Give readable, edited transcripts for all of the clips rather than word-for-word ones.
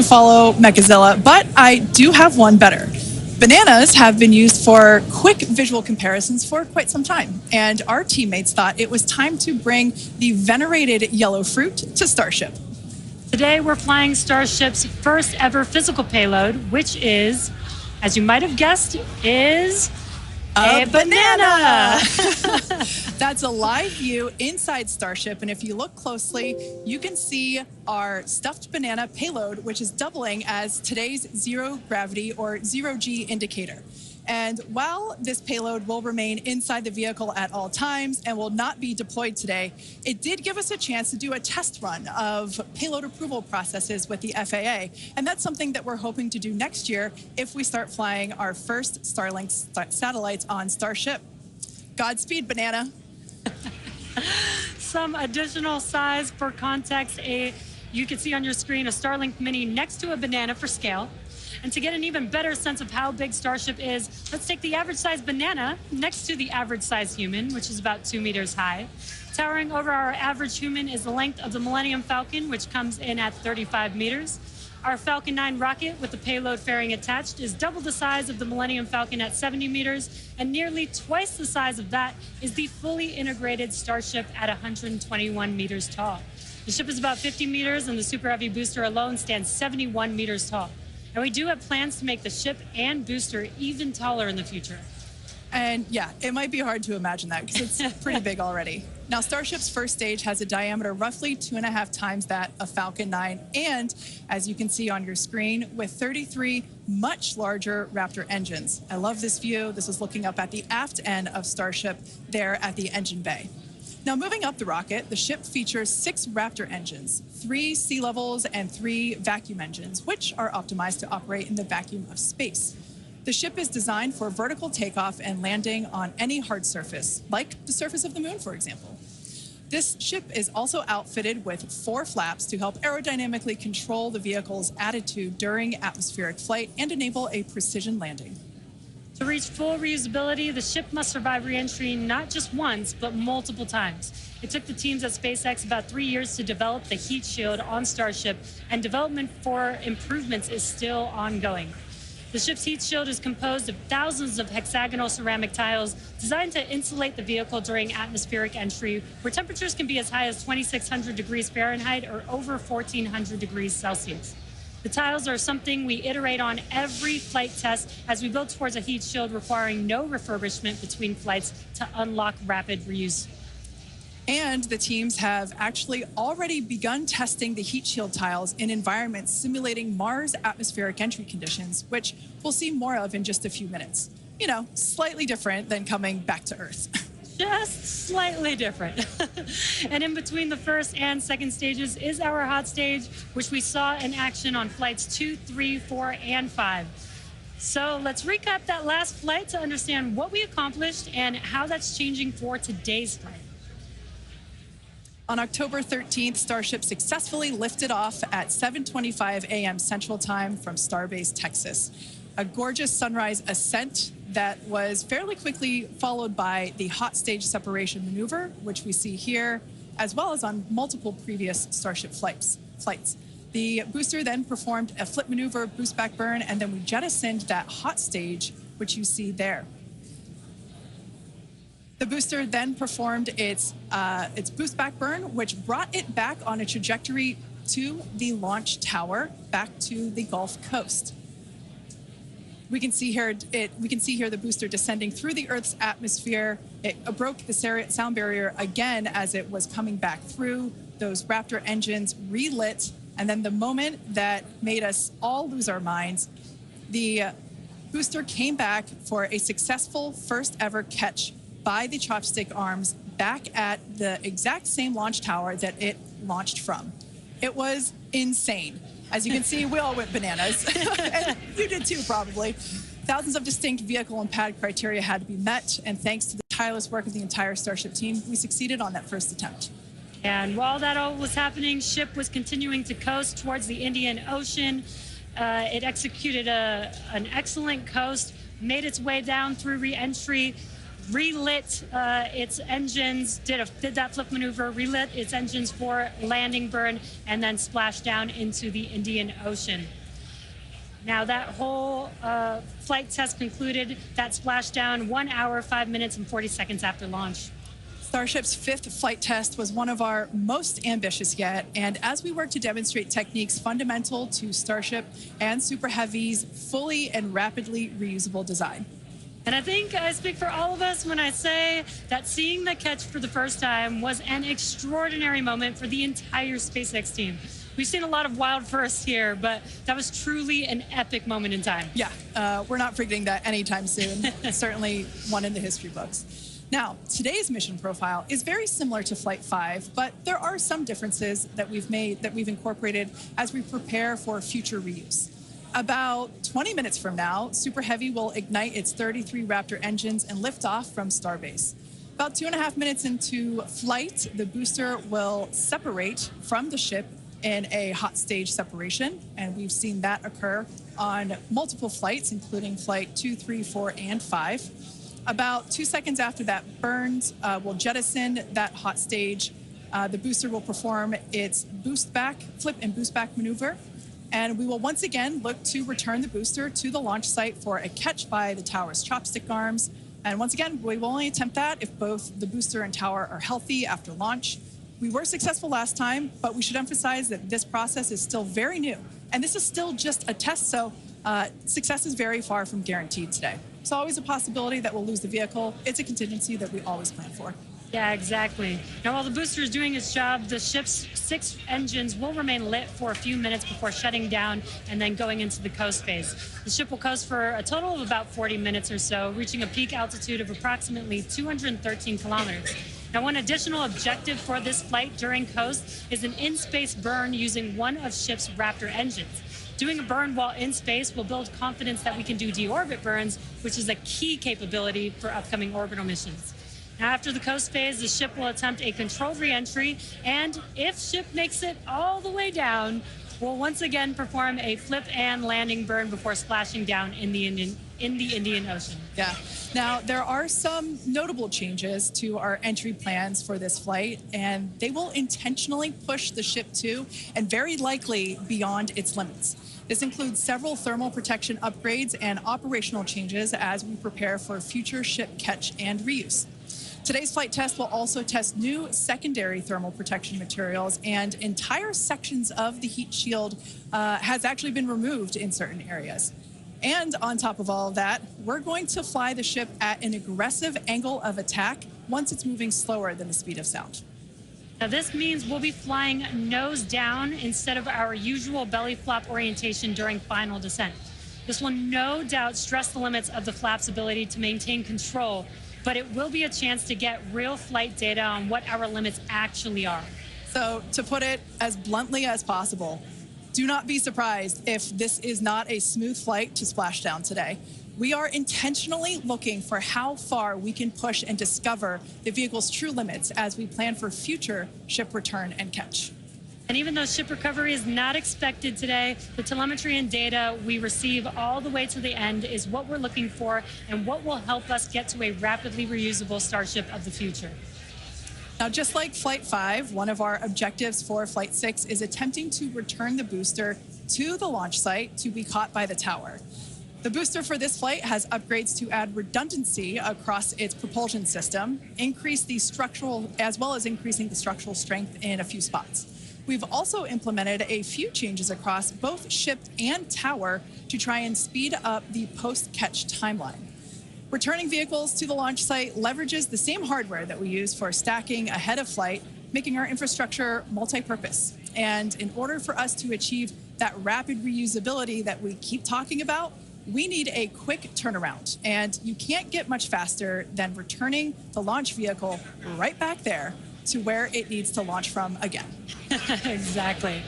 follow Mechazilla, but I do have one better. Bananas have been used for quick visual comparisons for quite some time, and our teammates thought it was time to bring the venerated yellow fruit to Starship. Today we're flying Starship's first ever physical payload, which is, as you might have guessed, is a banana. That's a live view inside Starship, and if you look closely, you can see our stuffed banana payload, which is doubling as today's zero gravity or zero G indicator. And while this payload will remain inside the vehicle at all times and will not be deployed today, it did give us a chance to do a test run of payload approval processes with the FAA. And that's something that we're hoping to do next year if we start flying our first Starlink satellites on Starship. Godspeed, banana. Some additional size for context, you can see on your screen a Starlink Mini next to a banana for scale. And to get an even better sense of how big Starship is, let's take the average size banana next to the average size human, which is about 2 meters high. Towering over our average human is the length of the Millennium Falcon, which comes in at 35 meters. Our Falcon 9 rocket with the payload fairing attached is double the size of the Millennium Falcon at 70 meters, and nearly twice the size of that is the fully integrated Starship at 121 meters tall. The ship is about 50 meters, and the Super Heavy booster alone stands 71 meters tall. And we do have plans to make the ship and booster even taller in the future. And yeah, it might be hard to imagine that because it's pretty big already. Now, Starship's first stage has a diameter roughly 2.5 times that of Falcon 9. And as you can see on your screen, with 33 much larger Raptor engines. I love this view. This is looking up at the aft end of Starship there at the engine bay. Now, moving up the rocket, the ship features 6 Raptor engines, 3 sea levels and 3 vacuum engines, which are optimized to operate in the vacuum of space. The ship is designed for vertical takeoff and landing on any hard surface, like the surface of the moon, for example. This ship is also outfitted with 4 flaps to help aerodynamically control the vehicle's attitude during atmospheric flight and enable a precision landing. To reach full reusability, the ship must survive re-entry not just once, but multiple times. It took the teams at SpaceX about 3 years to develop the heat shield on Starship, and development for improvements is still ongoing. The ship's heat shield is composed of thousands of hexagonal ceramic tiles designed to insulate the vehicle during atmospheric entry, where temperatures can be as high as 2,600 degrees Fahrenheit or over 1,400 degrees Celsius. The tiles are something we iterate on every flight test as we build towards a heat shield requiring no refurbishment between flights to unlock rapid reuse. And the teams have actually already begun testing the heat shield tiles in environments simulating Mars atmospheric entry conditions, which we'll see more of in just a few minutes. You know, slightly different than coming back to Earth. Just slightly different. And in between the first and second stages is our hot stage, which we saw in action on flights 2, 3, 4, and 5. So let's recap that last flight to understand what we accomplished and how that's changing for today's flight. On October 13th, Starship successfully lifted off at 7:25 a.m. Central Time from Starbase, Texas. A gorgeous sunrise ascent that was fairly quickly followed by the hot stage separation maneuver, which we see here, as well as on multiple previous Starship flights. The booster then performed a flip maneuver, boost back burn, and then we jettisoned that hot stage, which you see there. The booster then performed its boost back burn, which brought it back on a trajectory to the launch tower, back to the Gulf Coast. We can see here the booster descending through the Earth's atmosphere. It broke the sound barrier again as it was coming back through. Those Raptor engines relit, and then the moment that made us all lose our minds, the booster came back for a successful first ever catch by the chopstick arms back at the exact same launch tower that it launched from. It was insane. As you can see, we all went bananas. And you did too, probably. Thousands of distinct vehicle and pad criteria had to be met, and thanks to the tireless work of the entire Starship team, we succeeded on that first attempt. And while that all was happening, ship was continuing to coast towards the Indian Ocean. It executed an excellent coast, made its way down through re-entry, relit its engines, did that flip maneuver, relit its engines for landing burn, and then splashed down into the Indian Ocean. Now, that whole flight test concluded that splashdown 1 hour, 5 minutes, and 40 seconds after launch. Starship's 5th flight test was one of our most ambitious yet, and as we work to demonstrate techniques fundamental to Starship and Super Heavy's fully and rapidly reusable design. And I think I speak for all of us when I say that seeing the catch for the first time was an extraordinary moment for the entire SpaceX team. We've seen a lot of wild firsts here, but that was truly an epic moment in time. Yeah, we're not forgetting that anytime soon. Certainly one in the history books. Now, today's mission profile is very similar to Flight 5, but there are some differences that we've incorporated as we prepare for future reuse. About 20 minutes from now, Super Heavy will ignite its 33 Raptor engines and lift off from Starbase. About 2.5 minutes into flight, the booster will separate from the ship in a hot stage separation, and we've seen that occur on multiple flights, including Flight 2, 3, 4, and 5. About 2 seconds after that burns, we'll jettison that hot stage. The booster will perform its flip and boost back maneuver. And we will once again look to return the booster to the launch site for a catch by the tower's chopstick arms. And once again, we will only attempt that if both the booster and tower are healthy after launch. We were successful last time, but we should emphasize that this process is still very new. And this is still just a test, so success is very far from guaranteed today. It's always a possibility that we'll lose the vehicle. It's a contingency that we always plan for. Yeah, exactly. Now, while the booster is doing its job, the ship's 6 engines will remain lit for a few minutes before shutting down and then going into the coast phase. The ship will coast for a total of about 40 minutes or so, reaching a peak altitude of approximately 213 kilometers. Now, one additional objective for this flight during coast is an in-space burn using one of ship's Raptor engines. Doing a burn while in space will build confidence that we can do deorbit burns, which is a key capability for upcoming orbital missions. Now, after the coast phase, the ship will attempt a controlled re-entry, and if ship makes it all the way down, we'll once again perform a flip and landing burn before splashing down in the Indian Ocean. Yeah. Now, there are some notable changes to our entry plans for this flight, and they will intentionally push the ship to and very likely beyond its limits. This includes several thermal protection upgrades and operational changes as we prepare for future ship catch and reuse. Today's flight test will also test new secondary thermal protection materials, and entire sections of the heat shield has actually been removed in certain areas. And on top of all of that, we're going to fly the ship at an aggressive angle of attack once it's moving slower than the speed of sound. Now, this means we'll be flying nose down instead of our usual belly flop orientation during final descent. This will no doubt stress the limits of the flap's ability to maintain control, but it will be a chance to get real flight data on what our limits actually are. So, to put it as bluntly as possible, do not be surprised if this is not a smooth flight to Splashdown today. We are intentionally looking for how far we can push and discover the vehicle's true limits as we plan for future ship return and catch. And even though ship recovery is not expected today, the telemetry and data we receive all the way to the end is what we're looking for and what will help us get to a rapidly reusable Starship of the future. Now, just like Flight 5, one of our objectives for Flight 6 is attempting to return the booster to the launch site to be caught by the tower. The booster for this flight has upgrades to add redundancy across its propulsion system, increase the structural, as well as increasing the structural strength in a few spots. We've also implemented a few changes across both ship and tower to try and speed up the post-catch timeline. Returning vehicles to the launch site leverages the same hardware that we use for stacking ahead of flight, making our infrastructure multi-purpose. And in order for us to achieve that rapid reusability that we keep talking about, we need a quick turnaround. And you can't get much faster than returning the launch vehicle right back there to where it needs to launch from again. Exactly.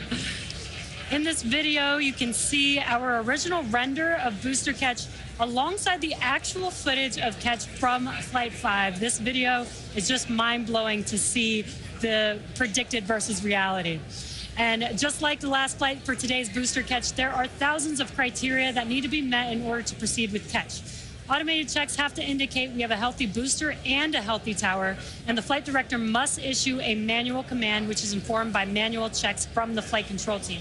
In this video, you can see our original render of booster catch alongside the actual footage of catch from Flight 5. This video is just mind-blowing to see the predicted versus reality. And just like the last flight for today's booster catch, there are thousands of criteria that need to be met in order to proceed with catch. Automated checks have to indicate we have a healthy booster and a healthy tower, and the flight director must issue a manual command, which is informed by manual checks from the flight control team.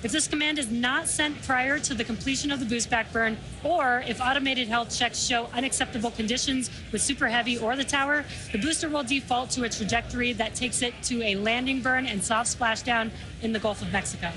If this command is not sent prior to the completion of the boost back burn, or if automated health checks show unacceptable conditions with Super Heavy or the tower, the booster will default to a trajectory that takes it to a landing burn and soft splashdown in the Gulf of Mexico.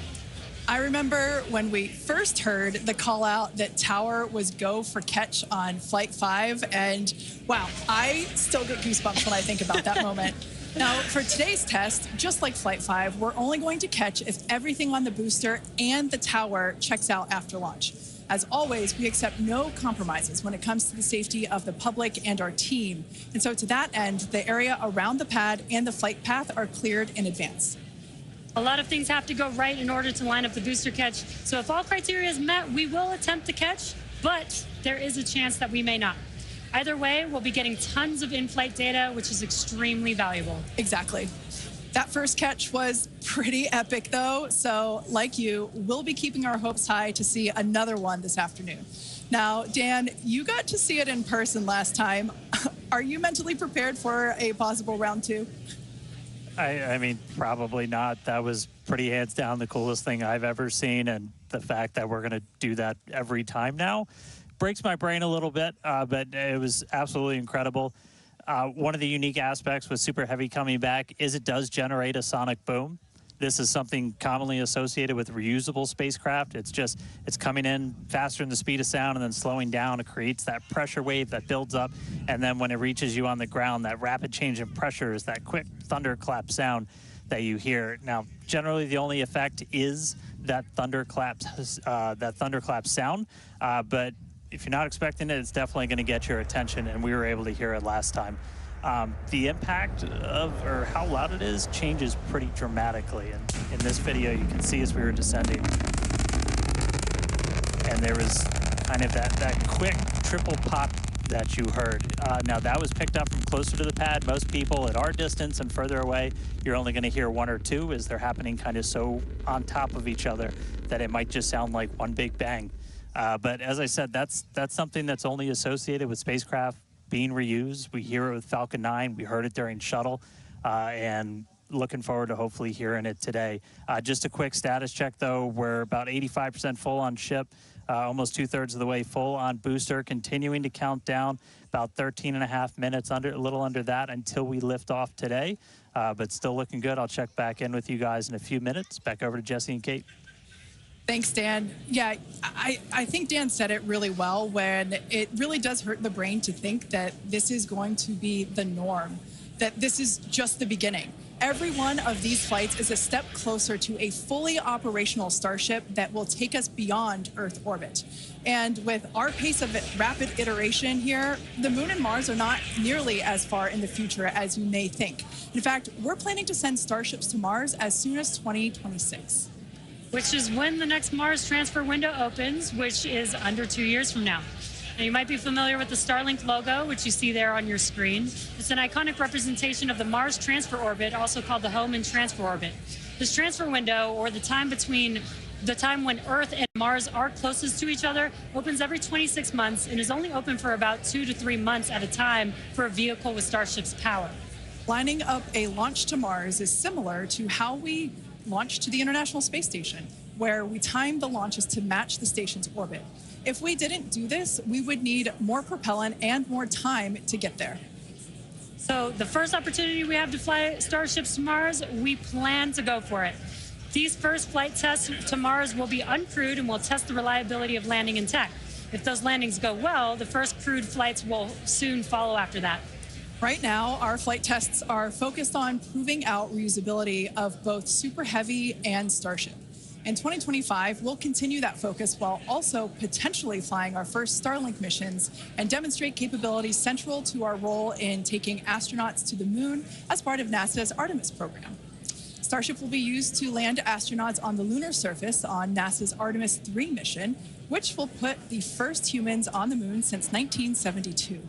I remember when we first heard the call out that tower was go for catch on Flight 5, and wow, I still get goosebumps when I think about that moment. Now, for today's test, just like Flight 5, we're only going to catch if everything on the booster and the tower checks out after launch. As always, we accept no compromises when it comes to the safety of the public and our team. And so to that end, the area around the pad and the flight path are cleared in advance. A lot of things have to go right in order to line up the booster catch. So if all criteria is met, we will attempt to catch, but there is a chance that we may not. Either way, we'll be getting tons of in-flight data, which is extremely valuable. Exactly. That first catch was pretty epic, though. So, like you, we'll be keeping our hopes high to see another one this afternoon. Now, Dan, you got to see it in person last time. Are you mentally prepared for a possible round 2? I mean, probably not. That was pretty hands down the coolest thing I've ever seen. And the fact that we're going to do that every time now breaks my brain a little bit, but it was absolutely incredible. One of the unique aspects with Super Heavy coming back is it does generate a sonic boom. This is something commonly associated with reusable spacecraft. It's coming in faster than the speed of sound and then slowing down. It creates that pressure wave that builds up, and then when it reaches you on the ground, that rapid change in pressure is that quick thunderclap sound that you hear. Now, generally, the only effect is that thunderclap sound, but if you're not expecting it, it's definitely going to get your attention, and we were able to hear it last time. The impact of, or how loud it is, changes pretty dramatically. And in this video, you can see as we were descending, and there was kind of that quick triple pop that you heard. Now, that was picked up from closer to the pad. Most people at our distance and further away, you're only going to hear one or two as they're happening kind of so on top of each other that it might just sound like one big bang. But as I said, that's something that's only associated with spacecraft being reused. We hear it with Falcon 9. We heard it during Shuttle, and looking forward to hopefully hearing it today. Just a quick status check, though. We're about 85% full on ship, almost 2/3 of the way full on booster, continuing to count down about 13.5 minutes, a little under that, until we lift off today. But still looking good. I'll check back in with you guys in a few minutes. Back over to Jesse and Kate. Thanks, Dan. Yeah, I think Dan said it really well when it really does hurt the brain to think that this is going to be the norm, that this is just the beginning. Every one of these flights is a step closer to a fully operational Starship that will take us beyond Earth orbit. And with our pace of rapid iteration here, the Moon and Mars are not nearly as far in the future as you may think. In fact, we're planning to send Starships to Mars as soon as 2026. Which is when the next Mars transfer window opens, which is under 2 years from now. Now, you might be familiar with the Starlink logo, which you see there on your screen. It's an iconic representation of the Mars transfer orbit, also called the Hohmann transfer orbit. This transfer window, or the time between the time when Earth and Mars are closest to each other, opens every 26 months and is only open for about 2 to 3 months at a time for a vehicle with Starship's power. Lining up a launch to Mars is similar to how we launch to the International Space Station, where we time the launches to match the station's orbit. If we didn't do this, we would need more propellant and more time to get there. So the first opportunity we have to fly Starships to Mars, we plan to go for it. These first flight tests to Mars will be uncrewed and will test the reliability of landing in tech. If those landings go well, the first crewed flights will soon follow after that. Right now, our flight tests are focused on proving out reusability of both Super Heavy and Starship. In 2025, we'll continue that focus while also potentially flying our first Starlink missions and demonstrate capabilities central to our role in taking astronauts to the moon as part of NASA's Artemis program. Starship will be used to land astronauts on the lunar surface on NASA's Artemis 3 mission, which will put the first humans on the moon since 1972.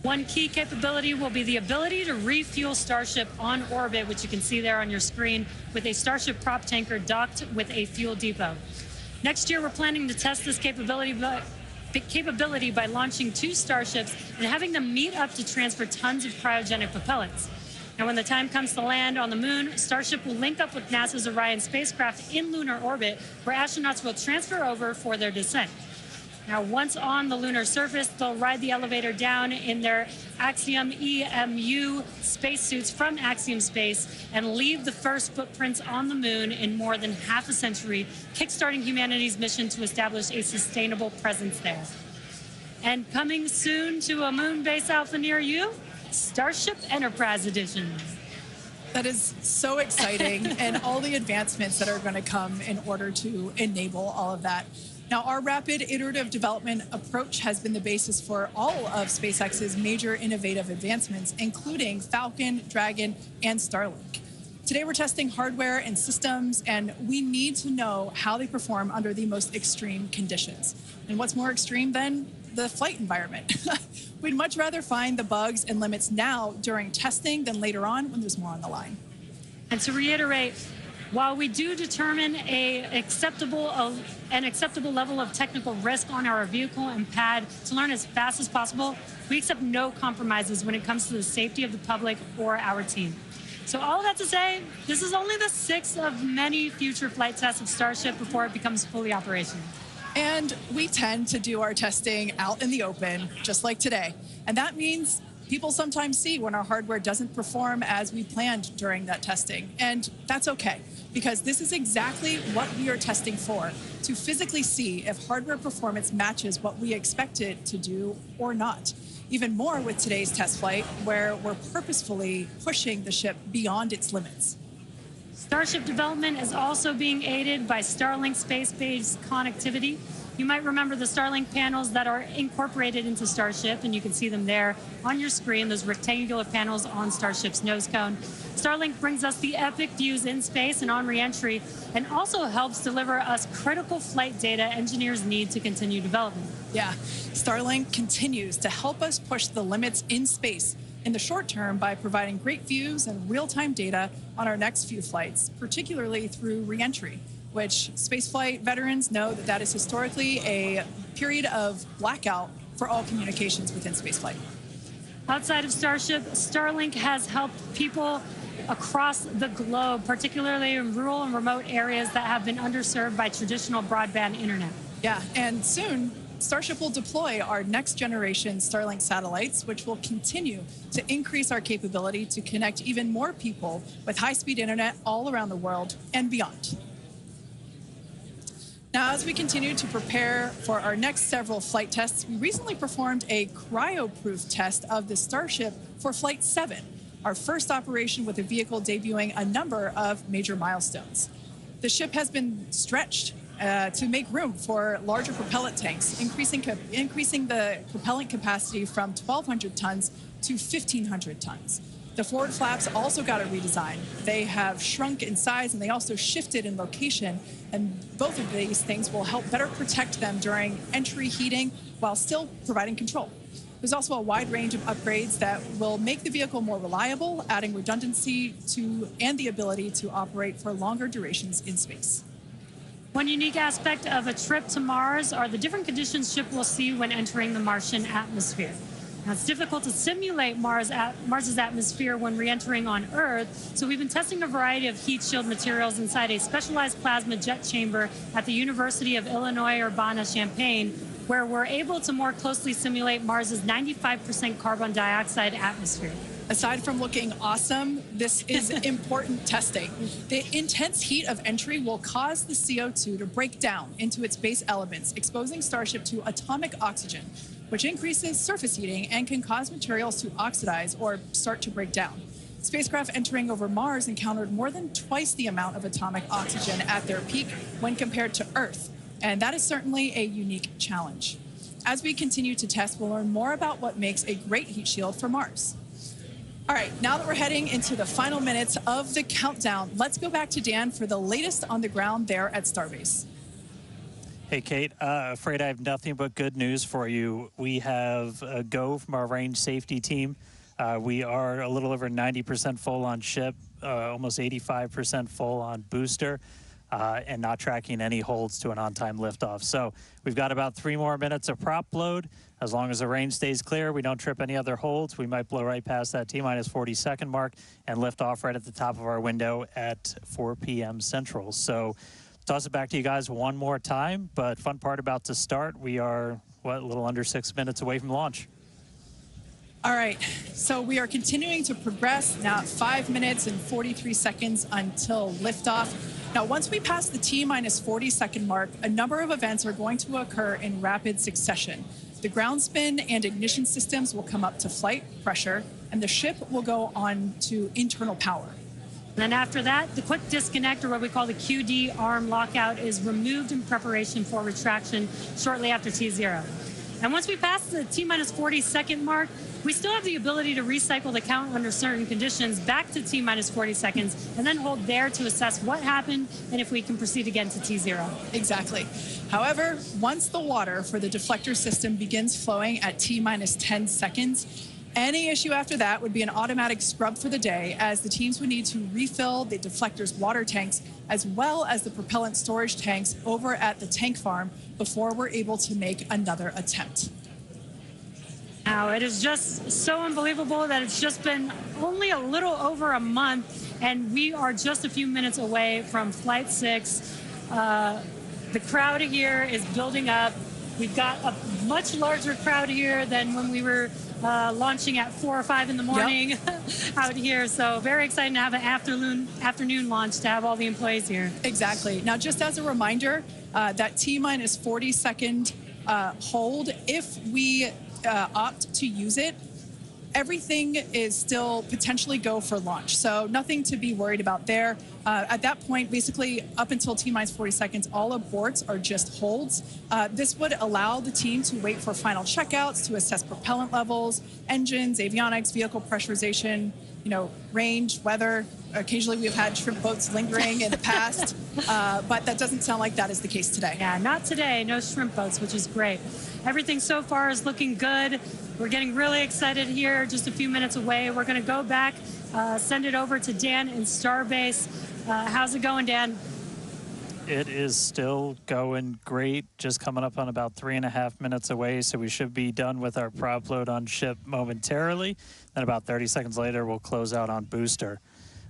One key capability will be the ability to refuel Starship on orbit, which you can see there on your screen, with a Starship prop tanker docked with a fuel depot. Next year, we're planning to test this capability capability by launching 2 Starships and having them meet up to transfer tons of cryogenic propellants. Now, when the time comes to land on the moon, Starship will link up with NASA's Orion spacecraft in lunar orbit, where astronauts will transfer over for their descent. Now, once on the lunar surface, they'll ride the elevator down in their Axiom EMU spacesuits from Axiom Space and leave the first footprints on the moon in more than half a century, kickstarting humanity's mission to establish a sustainable presence there. And coming soon to a moon base alpha near you, Starship Enterprise Edition. That is so exciting, and all the advancements that are going to come in order to enable all of that. Now, our rapid iterative development approach has been the basis for all of SpaceX's major innovative advancements, including Falcon, Dragon, and Starlink. Today, we're testing hardware and systems, and we need to know how they perform under the most extreme conditions. And what's more extreme than the flight environment? We'd much rather find the bugs and limits now during testing than later on when there's more on the line. And to reiterate, while we do determine an acceptable level of technical risk on our vehicle and pad to learn as fast as possible, we accept no compromises when it comes to the safety of the public or our team. So all of that to say, this is only the 6th of many future flight tests of Starship before it becomes fully operational. And we tend to do our testing out in the open, just like today. And that means people sometimes see when our hardware doesn't perform as we planned during that testing. And that's okay, because this is exactly what we are testing for, to physically see if hardware performance matches what we expect it to do or not. Even more with today's test flight, where we're purposefully pushing the ship beyond its limits. Starship development is also being aided by Starlink space-based connectivity. You might remember the Starlink panels that are incorporated into Starship, and you can see them there on your screen, those rectangular panels on Starship's nose cone. Starlink brings us the epic views in space and on re-entry, and also helps deliver us critical flight data engineers need to continue development. Yeah, Starlink continues to help us push the limits in space in the short term by providing great views and real-time data on our next few flights, particularly through re-entry, which spaceflight veterans know that is historically a period of blackout for all communications within spaceflight. Outside of Starship, Starlink has helped people across the globe, particularly in rural and remote areas that have been underserved by traditional broadband internet. Yeah, and soon, Starship will deploy our next generation Starlink satellites, which will continue to increase our capability to connect even more people with high-speed internet all around the world and beyond. Now, as we continue to prepare for our next several flight tests, we recently performed a cryo-proof test of the Starship for Flight 7, our first operation with the vehicle debuting a number of major milestones. The ship has been stretched to make room for larger propellant tanks, increasing the propellant capacity from 1,200 tons to 1,500 tons. The forward flaps also got a redesign. They have shrunk in size and they also shifted in location, and both of these things will help better protect them during entry heating while still providing control. There's also a wide range of upgrades that will make the vehicle more reliable, adding redundancy to and the ability to operate for longer durations in space. One unique aspect of a trip to Mars are the different conditions ship will see when entering the Martian atmosphere. Now, it's difficult to simulate Mars's atmosphere when re-entering on Earth, so we've been testing a variety of heat shield materials inside a specialized plasma jet chamber at the University of Illinois Urbana-Champaign, where we're able to more closely simulate Mars's 95% carbon dioxide atmosphere. Aside from looking awesome, this is important testing. The intense heat of entry will cause the CO2 to break down into its base elements, exposing Starship to atomic oxygen, which increases surface heating and can cause materials to oxidize or start to break down. Spacecraft entering over Mars encountered more than twice the amount of atomic oxygen at their peak when compared to Earth, and that is certainly a unique challenge. As we continue to test, we'll learn more about what makes a great heat shield for Mars. All right, now that we're heading into the final minutes of the countdown, let's go back to Dan for the latest on the ground there at Starbase. Hey, Kate, afraid I have nothing but good news for you. We have a go from our range safety team. We are a little over 90% full on ship, almost 85% full on booster. and not tracking any holds to an on-time liftoff. So we've got about 3 more minutes of prop load. As long as the range stays clear, we don't trip any other holds, we might blow right past that T-minus 40-second mark and lift off right at the top of our window at 4 p.m. Central. So toss it back to you guys one more time, but fun part about to start, we are, what, a little under 6 minutes away from launch. All right, so we are continuing to progress now at 5 minutes and 43 seconds until liftoff. Now, once we pass the T-minus 40-second mark, a number of events are going to occur in rapid succession. The ground spin and ignition systems will come up to flight pressure, and the ship will go on to internal power. Then after that, the quick disconnect, or what we call the QD arm lockout, is removed in preparation for retraction shortly after T0. And once we pass the T-minus 40-second mark, we still have the ability to recycle the count under certain conditions back to T-minus 40 seconds and then hold there to assess what happened and if we can proceed again to T0. Exactly. However, once the water for the deflector system begins flowing at T-minus 10 seconds, any issue after that would be an automatic scrub for the day, as the teams would need to refill the deflector's water tanks as well as the propellant storage tanks over at the tank farm before we're able to make another attempt. Now, it is just so unbelievable that it's just been only a little over a month, and we are just a few minutes away from Flight 6. The crowd here is building up. We've got a much larger crowd here than when we were launching at 4 or 5 in the morning. Yep. Out here. So very exciting to have an afternoon launch, to have all the employees here. Exactly. Now, just as a reminder, that T-minus 40-second hold, if we opt to use it, everything is still potentially go for launch. So nothing to be worried about there. At that point, basically up until T-minus 40 seconds, all aborts are just holds. This would allow the team to wait for final checkouts to assess propellant levels, engines, avionics, vehicle pressurization, range, weather. Occasionally we've had shrimp boats lingering in the past, but that doesn't sound like that is the case today. Yeah, not today. No shrimp boats, which is great. Everything so far is looking good. We're getting really excited here, just a few minutes away. We're going to go back, send it over to Dan in Starbase. How's it going, Dan? It is still going great, just coming up on about 3.5 minutes away, so we should be done with our prop load on ship momentarily. Then about 30 seconds later, we'll close out on booster.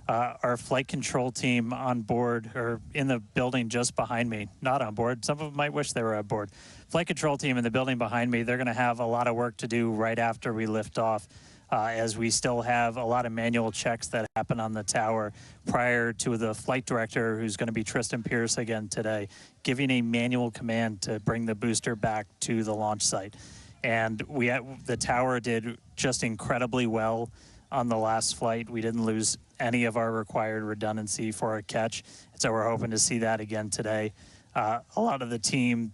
Our flight control team on board, or in the building just behind me, not on board. Some of them might wish they were on board. Flight control team in the building behind me, they're going to have a lot of work to do right after we lift off, as we still have a lot of manual checks that happen on the tower prior to the flight director, who's going to be Tristan Pierce again today, giving a manual command to bring the booster back to the launch site. And the tower did just incredibly well on the last flight. We didn't lose any of our required redundancy for a catch, so we're hoping to see that again today. A lot of the team,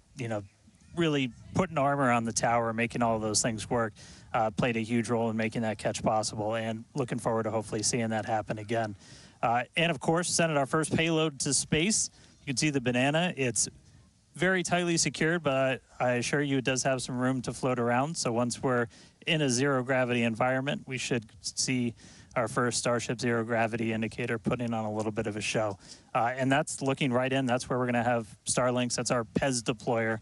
really putting armor on the tower, making all of those things work, played a huge role in making that catch possible, and looking forward to hopefully seeing that happen again. And of course, sending our first payload to space. You can see the banana. It's very tightly secured, but I assure you it does have some room to float around. So once we're in a zero gravity environment, we should see our first Starship zero gravity indicator putting on a little bit of a show. And that's looking right in. That's where we're going to have Starlinks. That's our PEZ deployer.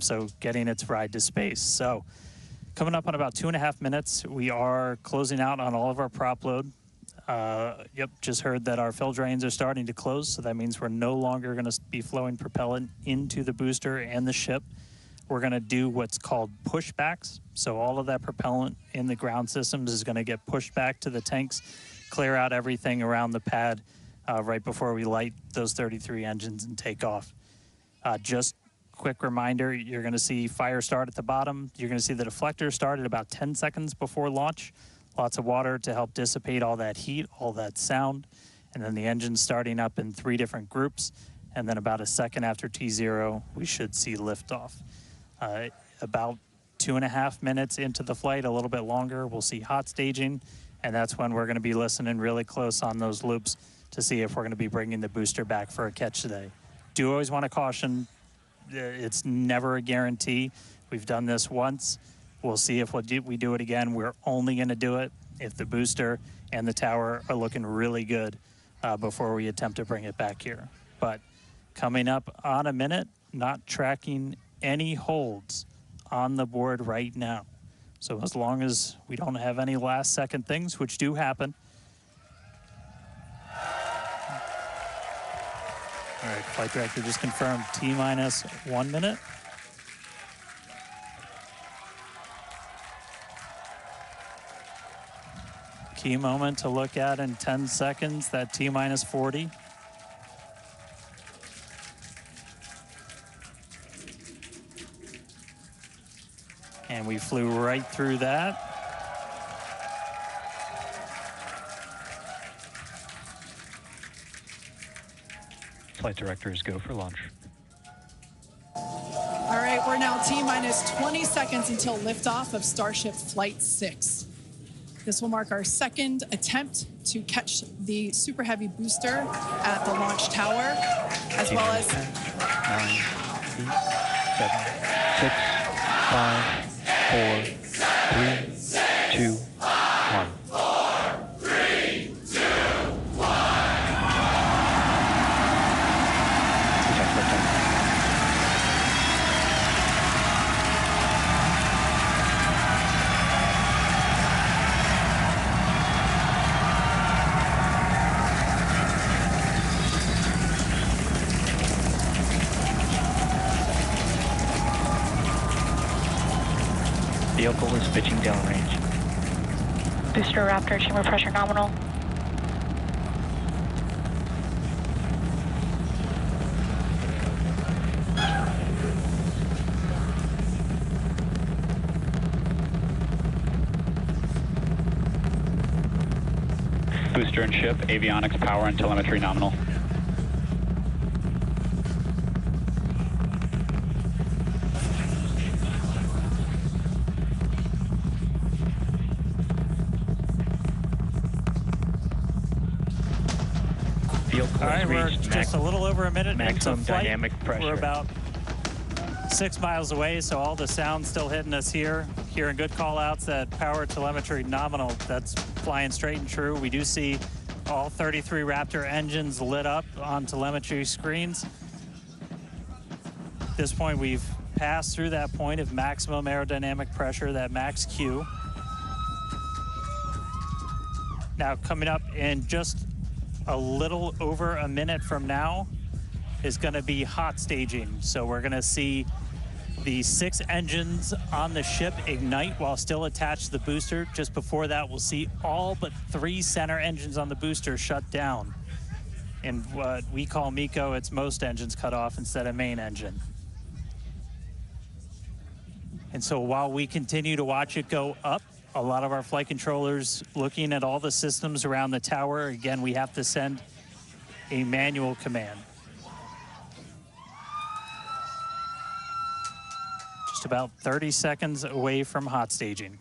So getting its ride to space. So coming up on about 2.5 minutes, we are closing out on all of our prop load. Yep, just heard that our fill drains are starting to close, so that means we're no longer going to be flowing propellant into the booster and the ship. We're going to do what's called pushbacks. So all of that propellant in the ground systems is going to get pushed back to the tanks, clear out everything around the pad right before we light those 33 engines and take off. Just quick reminder, you're going to see fire start at the bottom. You're going to see the deflector start at about 10 seconds before launch. Lots of water to help dissipate all that heat, all that sound. And then the engine starting up in 3 different groups. And then about a second after T0, we should see liftoff. About 2.5 minutes into the flight, a little bit longer, we'll see hot staging. And that's when we're going to be listening really close on those loops to see if we're going to be bringing the booster back for a catch today. Do always want to caution, it's never a guarantee. We've done this once. We'll see if we do it again. We're only going to do it if the booster and the tower are looking really good before we attempt to bring it back here. But Coming up on a minute, not tracking any holds on the board right now. So as long as we don't have any last second things, which do happen. All right, flight director just confirmed T-minus 1 minute. Key moment to look at in 10 seconds, that T-minus 40. And we flew right through that. Flight directors go for launch. All right, we're now T-minus 20 seconds until liftoff of Starship Flight 6. This will mark our second attempt to catch the Super Heavy booster at the launch tower, as well as 10, 9, 8, 7, 6, 5, 4, 3, 2, 1. Vehicle is pitching downrange. Booster Raptor, chamber pressure nominal. Booster and ship, avionics, power, and telemetry nominal. All right, we're just a little over a minute maximum into flight. dynamic pressure. We're about 6 miles away, so all the sound's still hitting us here. Hearing good call-outs that power telemetry nominal, that's flying straight and true. We do see all 33 Raptor engines lit up on telemetry screens. At this point, we've passed through that point of maximum aerodynamic pressure, that max Q. Now, coming up in just a little over a minute from now is going to be hot staging. So we're going to see the 6 engines on the ship ignite while still attached to the booster. Just before that, we'll see all but 3 center engines on the booster shut down. In what we call MECO, it's most engines cut off instead of main engine. And so while we continue to watch it go up, a lot of our flight controllers looking at all the systems around the tower. Again, we have to send a manual command. Just about 30 seconds away from hot staging.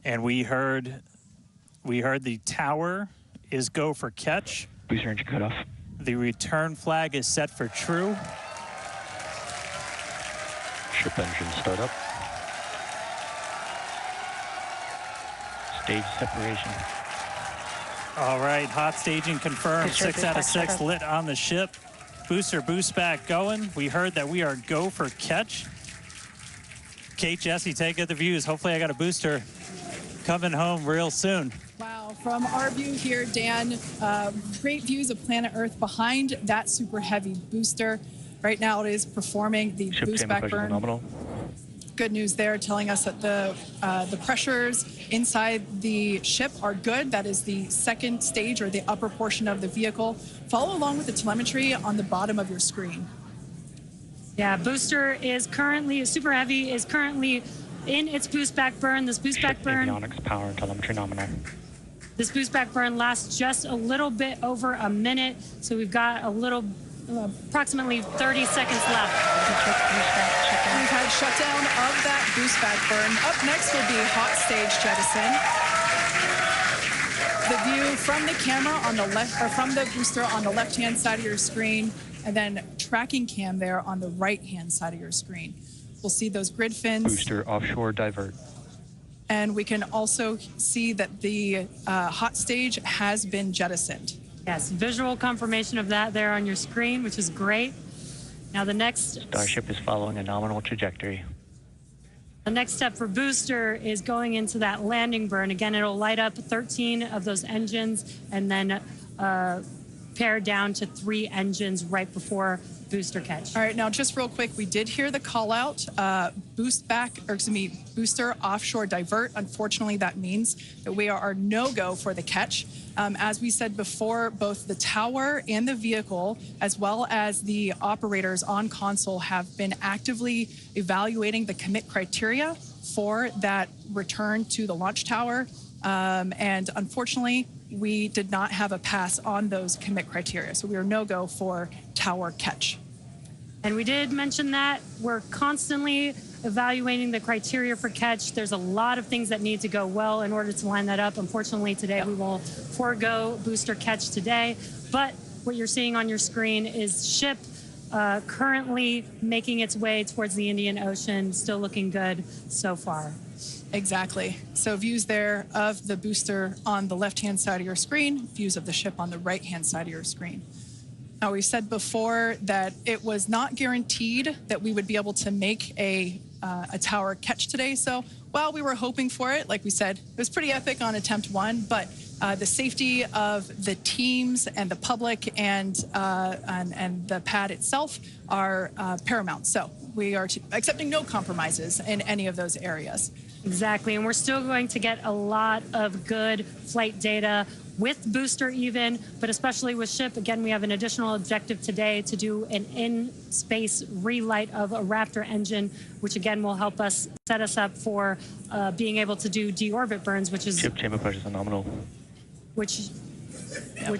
And we heard the tower is go for catch. Booster engine cut off. The return flag is set for true. Ship engine start up. Stage separation. All right, hot staging confirmed. Booster 6 out of boost back 6 lit on the ship. Booster boost back going. We heard that we are go for catch. Kate, Jesse, take the views. Hopefully I got a booster coming home real soon. Wow, from our view here, Dan, great views of planet Earth behind that Super Heavy booster. Right now it is performing the Ship boost back burn. nominal. Good news there, telling us that the pressures inside the ship are good. That is the second stage, or the upper portion of the vehicle. Follow along with the telemetry on the bottom of your screen. Yeah, booster is currently, Super Heavy is currently in its boost back burn. This boost back burn, Avionics, power, and telemetry nominal. this boost back burn lasts just a little bit over a minute. So we've got a little, approximately 30 seconds left. We've had shutdown of that boost back burn. Up next will be hot stage jettison. the view from the camera on the left, or from the booster on the left-hand side of your screen, and then tracking cam there on the right-hand side of your screen. We'll see those grid fins. Booster offshore divert. And we can also see that the hot stage has been jettisoned. Yes, visual confirmation of that there on your screen, which is great. Now the next... Starship is following a nominal trajectory. The next step for booster is going into that landing burn. Again, it'll light up 13 of those engines and then pare down to 3 engines right before booster catch. All right, now just real quick, we did hear the call out, booster offshore divert. Unfortunately, that means that we are no-go for the catch. As we said before, both the tower and the vehicle, as well as the operators on console, have been actively evaluating the commit criteria for that return to the launch tower. And unfortunately, we did not have a pass on those commit criteria. So we are no-go for tower catch. And we did mention that we're constantly evaluating the criteria for catch. There's a lot of things that need to go well in order to line that up. Unfortunately, today we will forego booster catch today. But what you're seeing on your screen is ship currently making its way towards the Indian Ocean, still looking good so far. Exactly. So views there of the booster on the left-hand side of your screen, views of the ship on the right-hand side of your screen. Now, we said before that it was not guaranteed that we would be able to make a tower catch today. So while we were hoping for it, like we said, it was pretty epic on attempt 1, but the safety of the teams and the public and the pad itself are paramount. So we are accepting no compromises in any of those areas. Exactly, and we're still going to get a lot of good flight data with booster even, but especially with ship. Again, we have an additional objective today to do an in-space relight of a Raptor engine, which again will help us set us up for being able to do deorbit burns, which is Ship chamber pressure is nominal. Which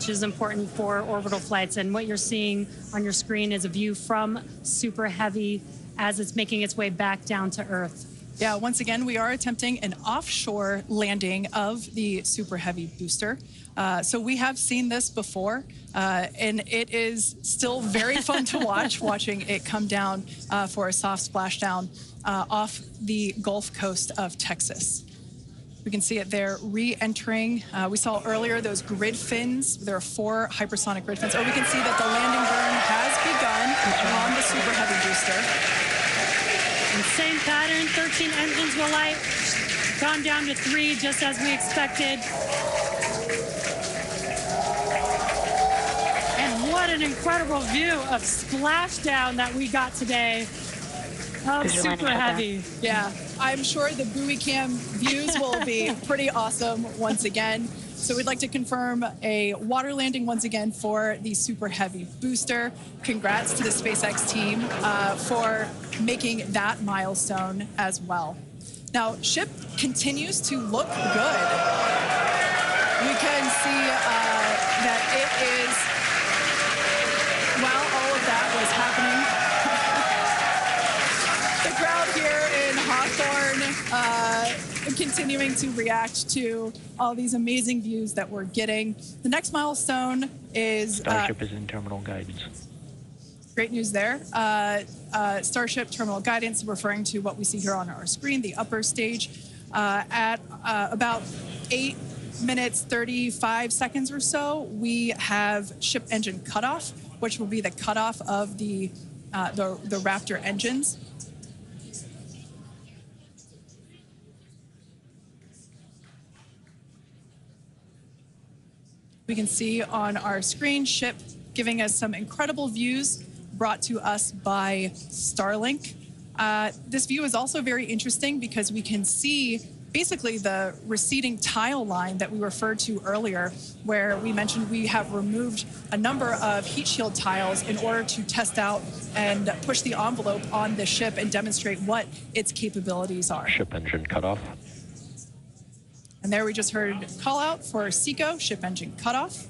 is important for orbital flights. And what you're seeing on your screen is a view from Super Heavy as it's making its way back down to Earth. Yeah, once again, we are attempting an offshore landing of the Super Heavy booster. So we have seen this before, and it is still very fun to watch, watching it come down for a soft splashdown off the Gulf Coast of Texas. We can see it there re-entering. We saw earlier those grid fins. There are 4 hypersonic grid fins. Oh, we can see that the landing burn has begun on the Super Heavy booster. And same pattern, 13 engines will light, gone down to 3 just as we expected. And what an incredible view of Splashdown that we got today of Super Heavy. Yeah, I'm sure the buoy cam views will be pretty awesome once again. So we'd like to confirm a water landing once again for the Super Heavy booster. Congrats to the SpaceX team for making that milestone as well. Now, ship continues to look good. We can see that it is, while all of that was happening, the crowd here in Hawthorne continuing to react to all these amazing views that we're getting. The next milestone is... Starship is in terminal guidance. Great news there. Starship terminal guidance, referring to what we see here on our screen, the upper stage, at about 8 minutes, 35 seconds or so, we have ship engine cutoff, which will be the cutoff of the Raptor engines. We can see on our screen ship giving us some incredible views brought to us by Starlink. This view is also very interesting because we can see basically the receding tile line that we referred to earlier, where we mentioned we have removed a number of heat shield tiles in order to test out and push the envelope on the ship and demonstrate what its capabilities are. Ship engine cutoff. And there we just heard call out for SECO, ship engine cutoff.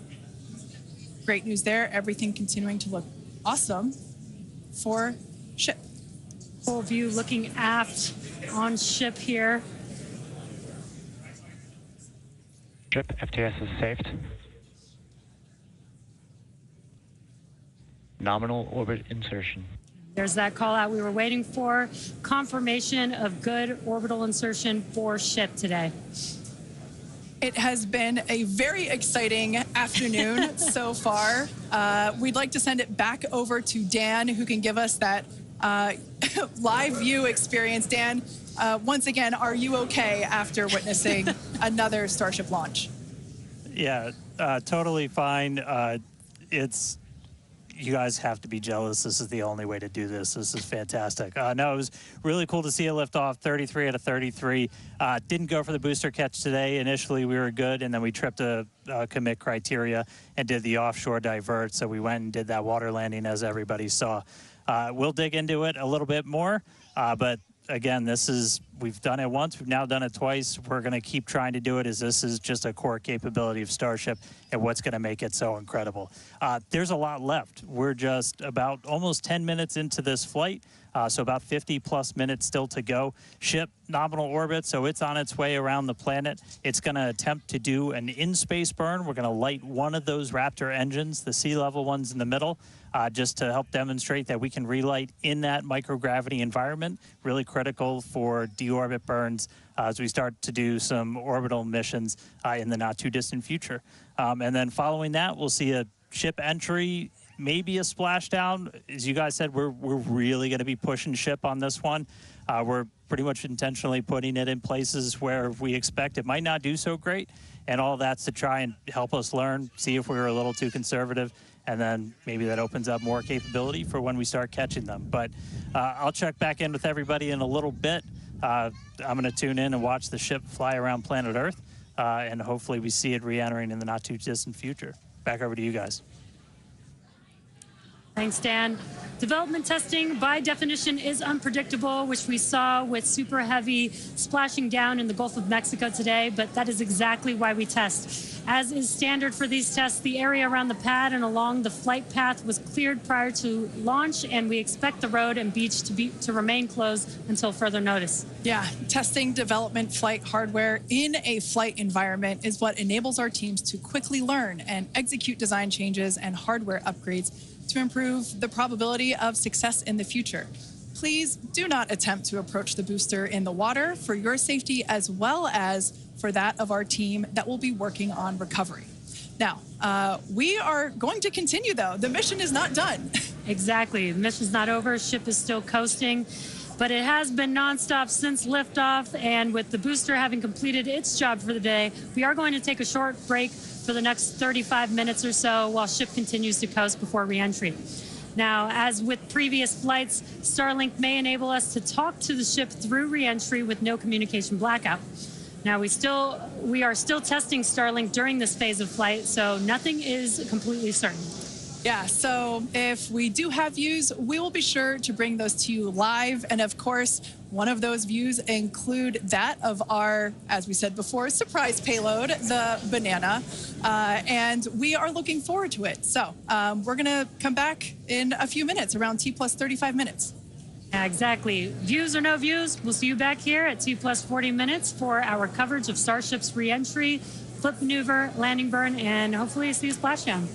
Great news there. Everything continuing to look awesome for ship. Full view looking aft on ship here. Trip, FTS is saved. Nominal orbit insertion. There's that call out we were waiting for. Confirmation of good orbital insertion for ship today. It has been a very exciting afternoon so far. We'd like to send it back over to Dan, who can give us that live view experience. Dan, once again, are you okay after witnessing another Starship launch? Yeah, totally fine. You guys have to be jealous. This is the only way to do this. This is fantastic. No, it was really cool to see it lift off, 33 out of 33. Didn't go for the booster catch today. Initially, we were good, and then we tripped a commit criteria and did the offshore divert. So we went and did that water landing, as everybody saw. We'll dig into it a little bit more, but again, we've done it once, we've now done it twice. We're going to keep trying to do it, as this is just a core capability of Starship and what's going to make it so incredible. There's a lot left. We're just about almost 10 minutes into this flight, so about 50 plus minutes still to go. Ship nominal orbit, so it's on its way around the planet. It's going to attempt to do an in-space burn. We're going to light one of those Raptor engines, the sea level ones in the middle, just to help demonstrate that we can relight in that microgravity environment. Really critical for deorbit burns as we start to do some orbital missions in the not too distant future. And then following that, we'll see a ship entry, maybe a splashdown. As you guys said, we're really going to be pushing ship on this one. We're pretty much intentionally putting it in places where we expect it might not do so great, and all that's to try and help us learn, see if we were a little too conservative, and then maybe that opens up more capability for when we start catching them. But I'll check back in with everybody in a little bit. I'm going to tune in and watch the ship fly around planet Earth, and hopefully we see it re-entering in the not too distant future. Back over to you guys. Thanks, Dan. Development testing, by definition, is unpredictable, which we saw with super heavy splashing down in the Gulf of Mexico today, but that is exactly why we test. As is standard for these tests, the area around the pad and along the flight path was cleared prior to launch, and we expect the road and beach to remain closed until further notice. Yeah, testing development flight hardware in a flight environment is what enables our teams to quickly learn and execute design changes and hardware upgrades to improve the probability of success in the future. Please do not attempt to approach the booster in the water for your safety as well as for that of our team that will be working on recovery. Now, we are going to continue, though. The mission is not done. Exactly. The mission's not over. Ship is still coasting, but it has been nonstop since liftoff, and with the booster having completed its job for the day, we are going to take a short break for the next 35 minutes or so while ship continues to coast before re-entry. Now, as with previous flights, Starlink may enable us to talk to the ship through re-entry with no communication blackout. Now, we are still testing Starlink during this phase of flight, so nothing is completely certain. Yeah, so if we do have views, we will be sure to bring those to you live. And of course, one of those views include that of our, as we said before, surprise payload, the Banana. And we are looking forward to it. So we're going to come back in a few minutes, around T plus 35 minutes. Yeah, exactly. Views or no views, we'll see you back here at T plus 40 minutes for our coverage of Starship's re-entry, flip maneuver, landing burn, and hopefully see a splashdown.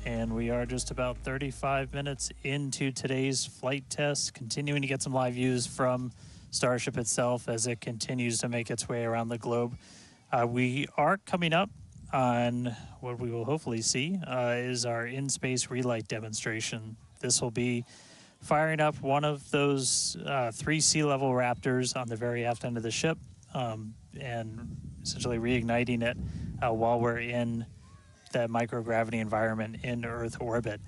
And we are just about 35 minutes into today's flight test, continuing to get some live views from Starship itself as it continues to make its way around the globe. We are coming up on what we will hopefully see is our in-space relight demonstration. This will be firing up one of those 3 sea-level Raptors on the very aft end of the ship and essentially reigniting it while we're in that microgravity environment in Earth orbit.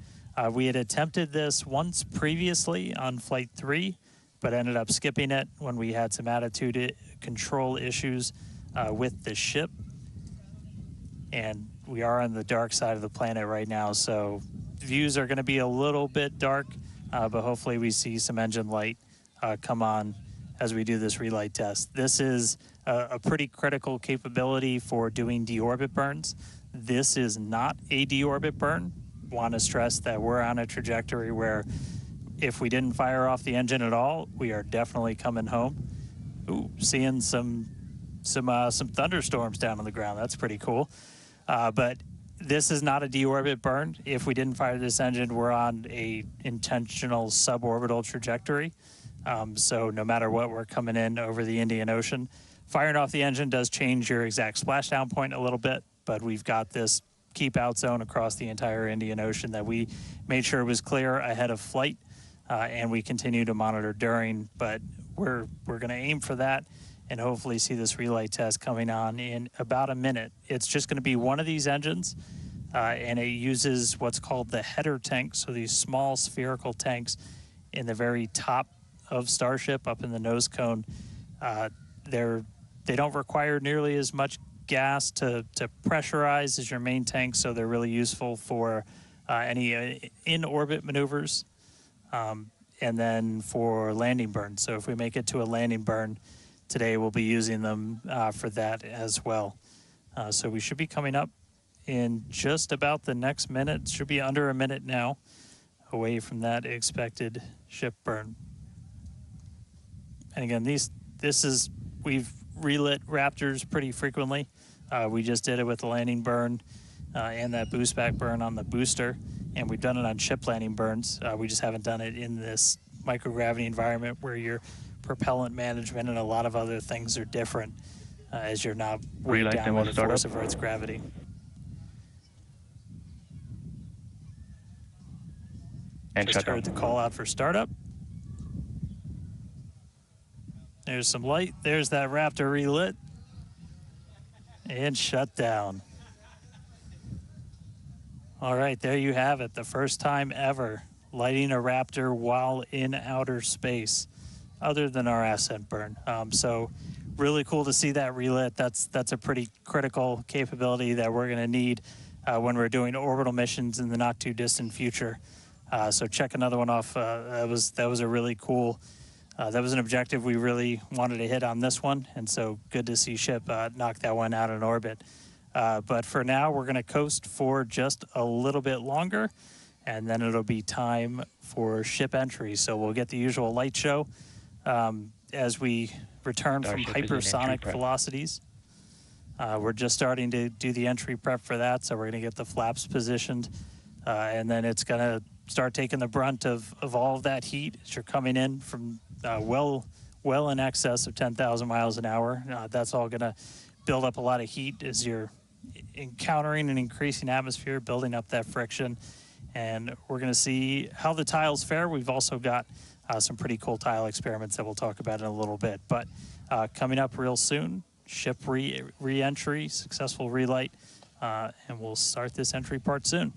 We had attempted this once previously on Flight 3, but ended up skipping it when we had some attitude control issues with the ship. And we are on the dark side of the planet right now, so views are going to be a little bit dark, but hopefully we see some engine light come on as we do this relight test. This is a pretty critical capability for doing deorbit burns. This is not a deorbit burn. Want to stress that we're on a trajectory where if we didn't fire off the engine at all, we are definitely coming home. Ooh, seeing some thunderstorms down on the ground. That's pretty cool. But this is not a deorbit burn. If we didn't fire this engine, we're on a intentional suborbital trajectory. So no matter what, we're coming in over the Indian Ocean. Firing off the engine does change your exact splashdown point a little bit, but we've got this keep out zone across the entire Indian Ocean that we made sure was clear ahead of flight, and we continue to monitor during, but we're going to aim for that and hopefully see this relight test coming on in about a minute. It's just going to be one of these engines, and it uses what's called the header tank, so these small spherical tanks in the very top of Starship up in the nose cone. They don't require nearly as much gas to pressurize as your main tank, so they're really useful for any in-orbit maneuvers and then for landing burns. So if we make it to a landing burn today, we'll be using them for that as well. So we should be coming up in just about the next minute. Should be under a minute now away from that expected ship burn. And again, we've relit Raptors pretty frequently. We just did it with the landing burn and that boost back burn on the booster, and we've done it on ship landing burns. We just haven't done it in this microgravity environment where your propellant management and a lot of other things are different as you're not weighed down by the force of Earth's gravity. And just heard the call out for startup. There's some light. There's that Raptor relit. And shut down. All right, there you have it. The first time ever lighting a Raptor while in outer space, other than our Ascent burn. So really cool to see that relit. That's a pretty critical capability that we're going to need when we're doing orbital missions in the not too distant future. So check another one off. That was a really cool. That was an objective we really wanted to hit on this one, and so good to see ship knock that one out in orbit. But for now, we're going to coast for just a little bit longer, and then it'll be time for ship entry. So we'll get the usual light show as we return from hypersonic velocities. We're just starting to do the entry prep for that, so we're going to get the flaps positioned, and then it's going to start taking the brunt of all of that heat as you're coming in from well in excess of 10,000 miles an hour. That's all going to build up a lot of heat as you're encountering an increasing atmosphere, building up that friction. And we're going to see how the tiles fare. We've also got some pretty cool tile experiments that we'll talk about in a little bit. But coming up real soon, ship re-entry, successful relight, and we'll start this entry part soon.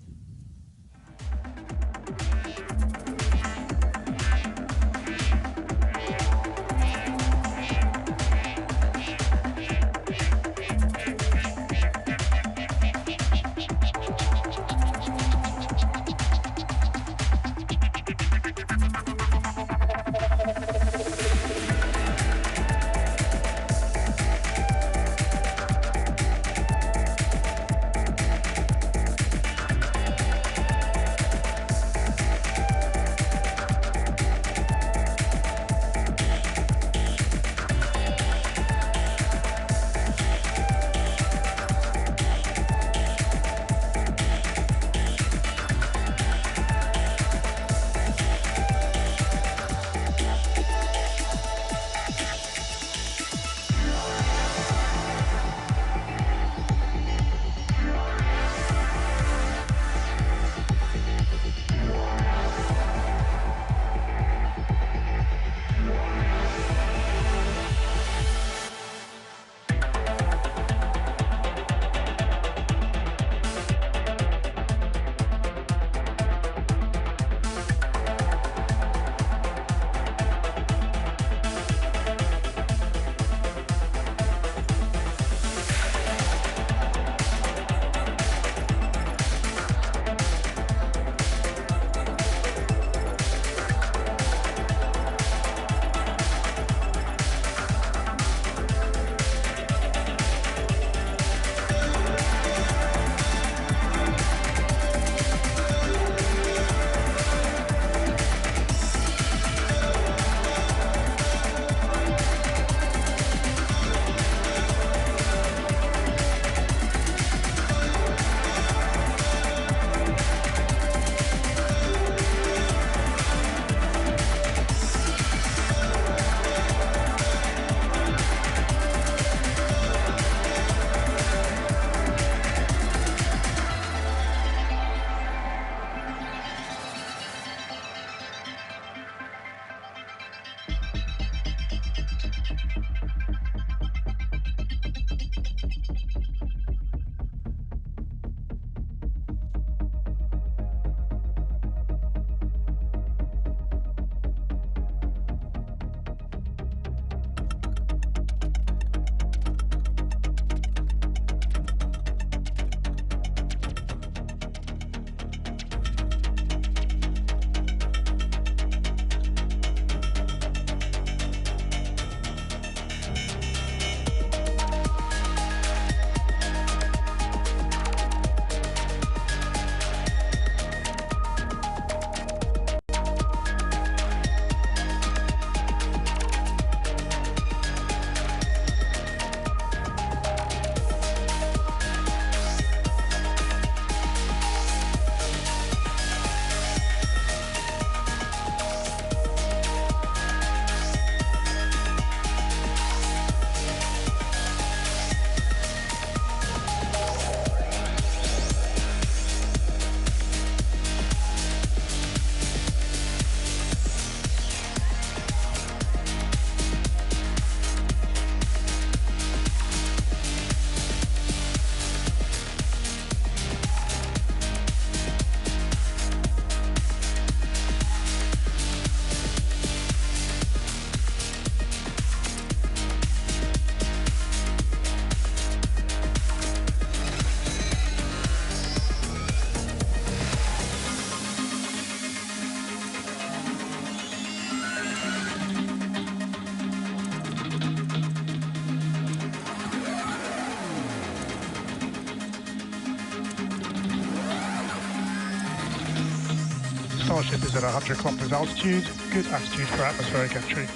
Starship is at 100 kilometers altitude. Good attitude for atmospheric entry.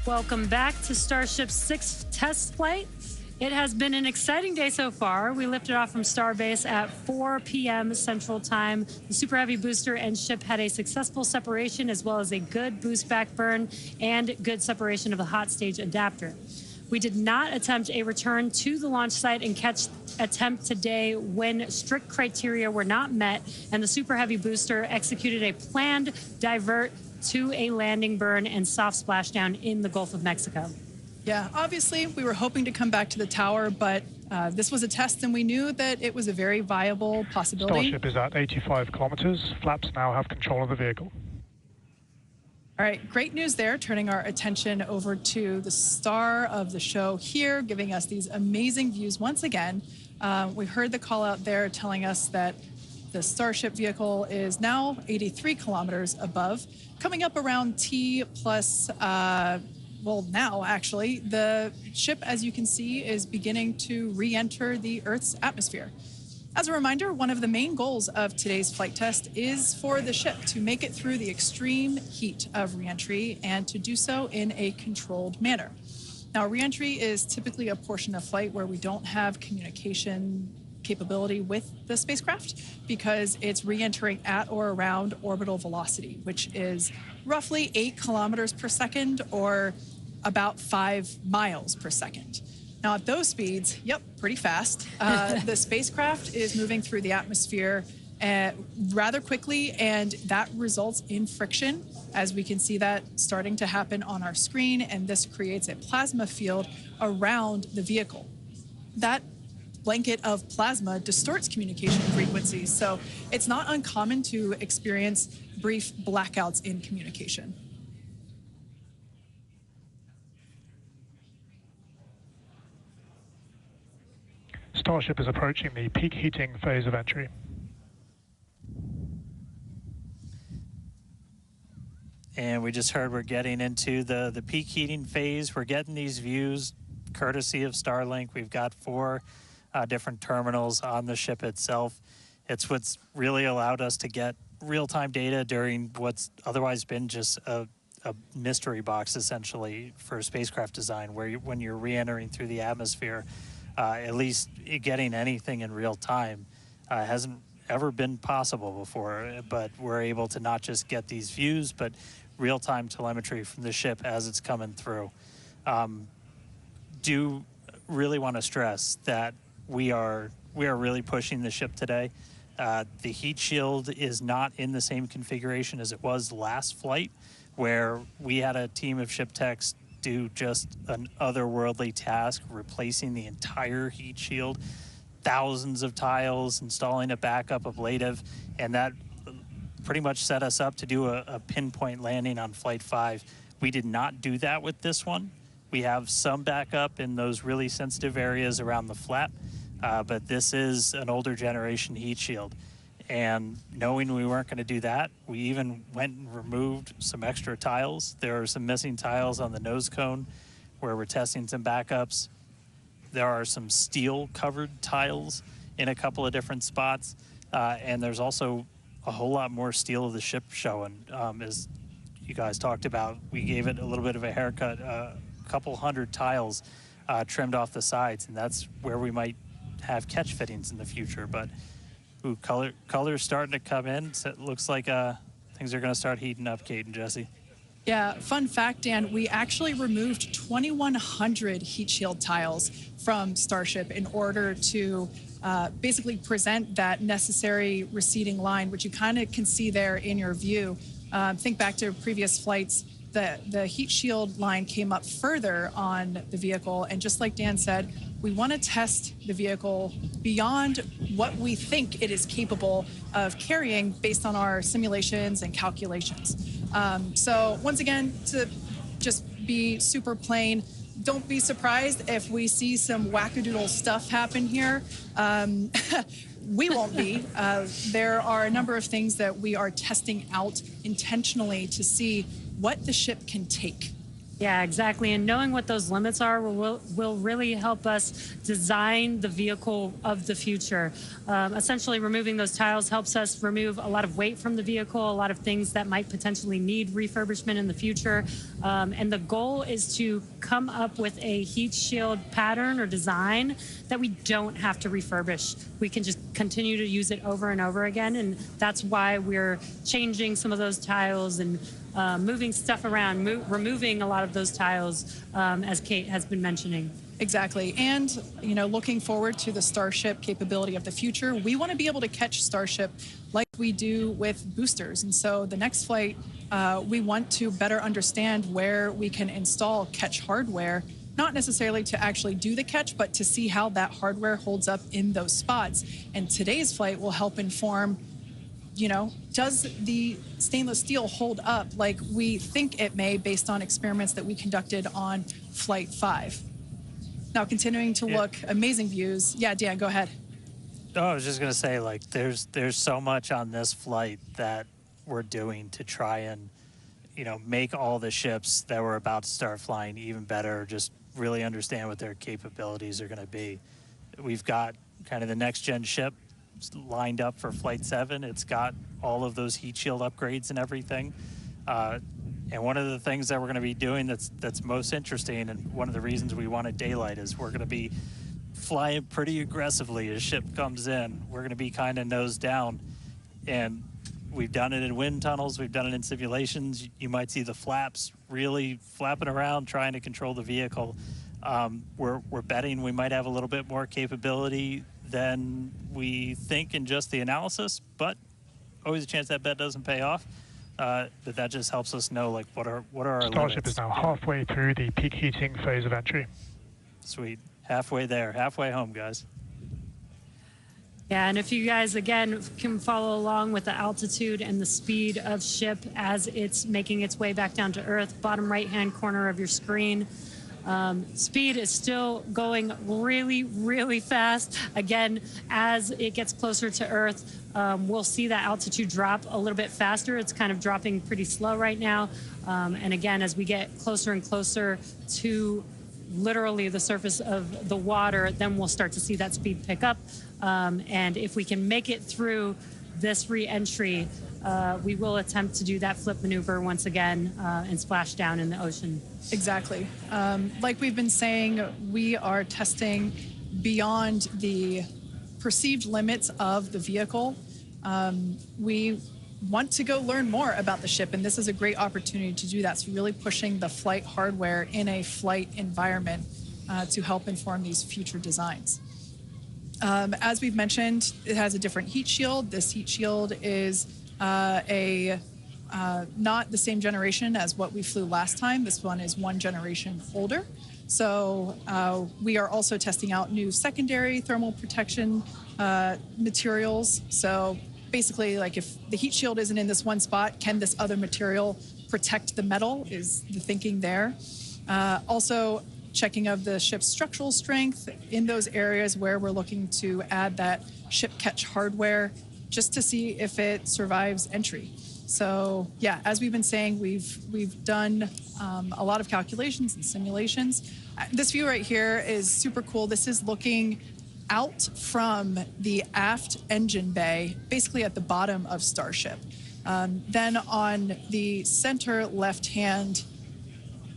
Welcome back to Starship's 6th test flight. It has been an exciting day so far. We lifted off from Starbase at 4 p.m. Central Time. The Super Heavy booster and ship had a successful separation as well as a good boost back burn and good separation of the hot stage adapter. We did not attempt a return to the launch site and catch attempt today when strict criteria were not met and the Super Heavy booster executed a planned divert to a landing burn and soft splashdown in the Gulf of Mexico. Yeah, obviously we were hoping to come back to the tower, but this was a test and we knew that it was a very viable possibility. Starship is at 85 kilometers. Flaps now have control of the vehicle. All right, great news there, turning our attention over to the star of the show here, giving us these amazing views once again. We heard the call out there telling us that the Starship vehicle is now 83 kilometers above, coming up around T plus, well, now actually, the ship, as you can see, is beginning to re-enter the Earth's atmosphere. As a reminder, one of the main goals of today's flight test is for the ship to make it through the extreme heat of re-entry and to do so in a controlled manner. Now, re-entry is typically a portion of flight where we don't have communication capability with the spacecraft because it's re-entering at or around orbital velocity, which is roughly 8 kilometers per second or about 5 miles per second. Now at those speeds, yep, pretty fast. The spacecraft is moving through the atmosphere rather quickly, and that results in friction, as we can see that starting to happen on our screen, and this creates a plasma field around the vehicle. That blanket of plasma distorts communication frequencies, so it's not uncommon to experience brief blackouts in communication. Starship is approaching the peak heating phase of entry. And we just heard we're getting into the peak heating phase. We're getting these views courtesy of Starlink. We've got 4 different terminals on the ship itself. It's what's really allowed us to get real-time data during what's otherwise been just a a mystery box essentially for spacecraft design, where when you're re-entering through the atmosphere, at least getting anything in real time hasn't ever been possible before. But we're able to not just get these views, but real-time telemetry from the ship as it's coming through. Do really want to stress that we are really pushing the ship today. The heat shield is not in the same configuration as it was last flight, where we had a team of ship techs do just an otherworldly task, replacing the entire heat shield, thousands of tiles, installing a backup ablative, and that pretty much set us up to do a pinpoint landing on Flight 5. We did not do that with this one. We have some backup in those really sensitive areas around the flap, but this is an older generation heat shield. And knowing we weren't going to do that, we even went and removed some extra tiles. There are some missing tiles on the nose cone where we're testing some backups. There are some steel covered tiles in a couple of different spots. And there's also a whole lot more steel of the ship showing. As you guys talked about, we gave it a little bit of a haircut, a couple hundred tiles trimmed off the sides, and that's where we might have catch fittings in the future. But ooh, color's starting to come in. So it looks like things are going to start heating up, Kate and Jesse. Yeah, fun fact, Dan, we actually removed 2,100 heat shield tiles from Starship in order to basically present that necessary receding line, which you kind of can see there in your view. Think back to previous flights. The heat shield line came up further on the vehicle, and just like Dan said, we want to test the vehicle beyond what we think it is capable of carrying based on our simulations and calculations. So once again, to just be super plain, don't be surprised if we see some wackadoodle stuff happen here. We won't be. There are a number of things that we are testing out intentionally to see what the ship can take. Yeah, exactly. And knowing what those limits are will really help us design the vehicle of the future. Essentially, removing those tiles helps us remove a lot of weight from the vehicle, a lot of things that might potentially need refurbishment in the future. And the goal is to come up with a heat shield pattern or design that we don't have to refurbish. We can just continue to use it over and over again. And that's why we're changing some of those tiles and moving stuff around, removing a lot of those tiles, as Kate has been mentioning. Exactly. And, looking forward to the Starship capability of the future, we want to be able to catch Starship like we do with boosters. And so the next flight, we want to better understand where we can install catch hardware, not necessarily to actually do the catch, but to see how that hardware holds up in those spots. And today's flight will help inform, does the stainless steel hold up like we think it may based on experiments that we conducted on Flight 5? Now, continuing to look, amazing views. Yeah, Dan, go ahead. Oh, I was just going to say, there's so much on this flight that we're doing to try and, make all the ships that we're about to start flying even better, just really understand what their capabilities are going to be. We've got kind of the next-gen ship lined up for Flight 7. It's got all of those heat shield upgrades and everything. And one of the things that we're going to be doing that's most interesting, and one of the reasons we wanted daylight, is we're going to be flying pretty aggressively as ship comes in. We're going to be kind of nose down, and we've done it in wind tunnels. We've done it in simulations. You might see the flaps really flapping around trying to control the vehicle. We're betting we might have a little bit more capability than we think in just the analysis, but always a chance that bet doesn't pay off. But that just helps us know what are our Starship limits. is now halfway through the peak heating phase of entry. Sweet. Halfway there, halfway home, guys. Yeah, and if you guys, again, can follow along with the altitude and the speed of ship as it's making its way back down to Earth, bottom right-hand corner of your screen. Speed is still going really, really fast. Again, as it gets closer to Earth, we'll see that altitude drop a little bit faster. It's kind of dropping pretty slow right now. And again, as we get closer and closer to literally the surface of the water, then we'll start to see that speed pick up. And if we can make it through this re-entry, we will attempt to do that flip maneuver once again and splash down in the ocean. Exactly. Like we've been saying, we are testing beyond the perceived limits of the vehicle. We want to go learn more about the ship, and this is a great opportunity to do that. So really pushing the flight hardware in a flight environment to help inform these future designs. As we've mentioned, it has a different heat shield. This heat shield is not the same generation as what we flew last time. This one is one generation older. So we are also testing out new secondary thermal protection materials. So basically, like if the heat shield isn't in this one spot, can this other material protect the metal is the thinking there. Also checking of the ship's structural strength in those areas where we're looking to add that ship catch hardware just to see if it survives entry. So yeah, as we've been saying, we've done a lot of calculations and simulations. This view right here is super cool. This is looking out from the aft engine bay, basically at the bottom of Starship. Then on the center left-hand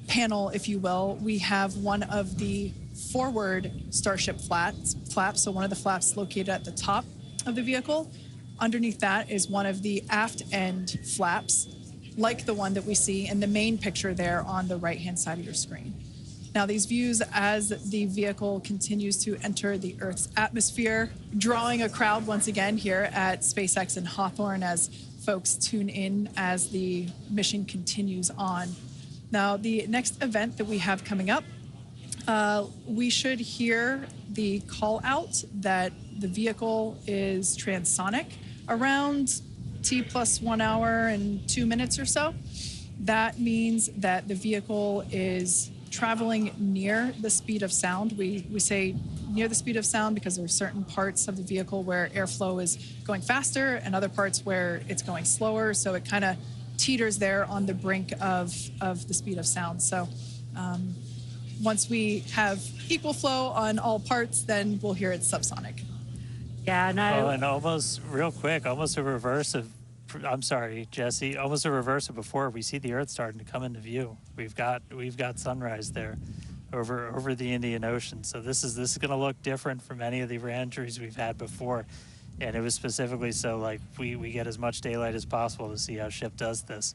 panel, if you will, we have one of the forward Starship flaps, so one of the flaps located at the top of the vehicle. Underneath that is one of the aft end flaps, like the one that we see in the main picture there on the right-hand side of your screen. Now, these views, as the vehicle continues to enter the Earth's atmosphere, drawing a crowd once again here at SpaceX in Hawthorne as folks tune in as the mission continues on. Now, the next event that we have coming up, we should hear the call out that the vehicle is transonic around T+1 hour and 2 minutes or so. That means that the vehicle is traveling near the speed of sound. We say near the speed of sound because there are certain parts of the vehicle where airflow is going faster and other parts where it's going slower. So it kind of teeters there on the brink of the speed of sound. So once we have equal flow on all parts, then we'll hear it's subsonic. Yeah, and almost real quick, almost a reverse of, I'm sorry, Jesse, almost a reverse of before. We see the Earth starting to come into view. We've got sunrise there over the Indian Ocean. So this is going to look different from any of the re-entries we've had before. And it was specifically so like we get as much daylight as possible to see how ship does this.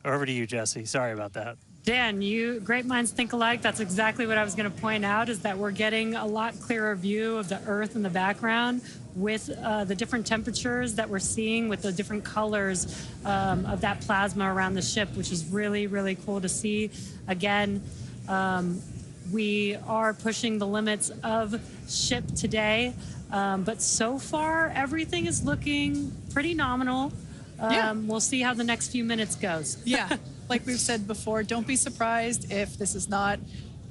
Over to you, Jesse. Sorry about that. Dan, great minds think alike. That's exactly what I was going to point out, is that we're getting a lot clearer view of the Earth in the background with the different temperatures that we're seeing with the different colors of that plasma around the ship, which is really, really cool to see. Again, we are pushing the limits of ship today, but so far everything is looking pretty nominal. We'll see how the next few minutes goes. Yeah. Like we've said before, don't be surprised if this is not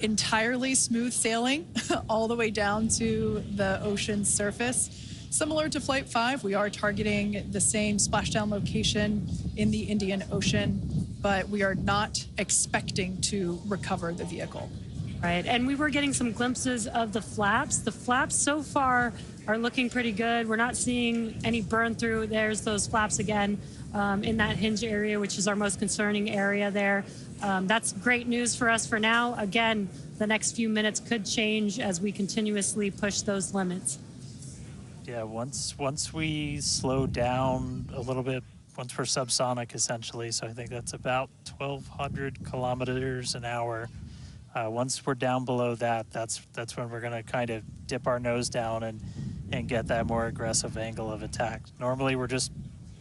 entirely smooth sailing all the way down to the ocean's surface. Similar to Flight 5, we are targeting the same splashdown location in the Indian Ocean, but we are not expecting to recover the vehicle. Right, and we were getting some glimpses of the flaps. The flaps so far are looking pretty good. We're not seeing any burn through. There's those flaps again. In that hinge area, which is our most concerning area there. That's great news for us for now. Again, the next few minutes could change as we continuously push those limits. Yeah, once we slow down a little bit, once we're subsonic essentially, so I think that's about 1,200 kilometers an hour. Once we're down below that, that's when we're going to kind of dip our nose down and get that more aggressive angle of attack. Normally we're just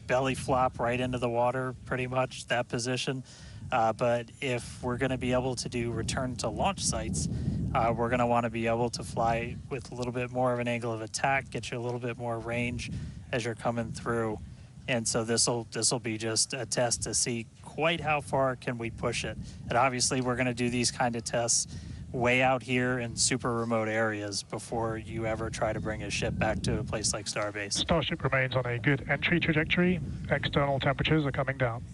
belly flop right into the water, pretty much that position. But if we're going to be able to do return to launch sites, we're going to want to be able to fly with a little bit more of an angle of attack, get you a little bit more range as you're coming through. And so this'll be just a test to see quite how far can we push it. And obviously we're going to do these kind of tests way out here in super remote areas before you ever try to bring a ship back to a place like Starbase. Starship remains on a good entry trajectory. External temperatures are coming down.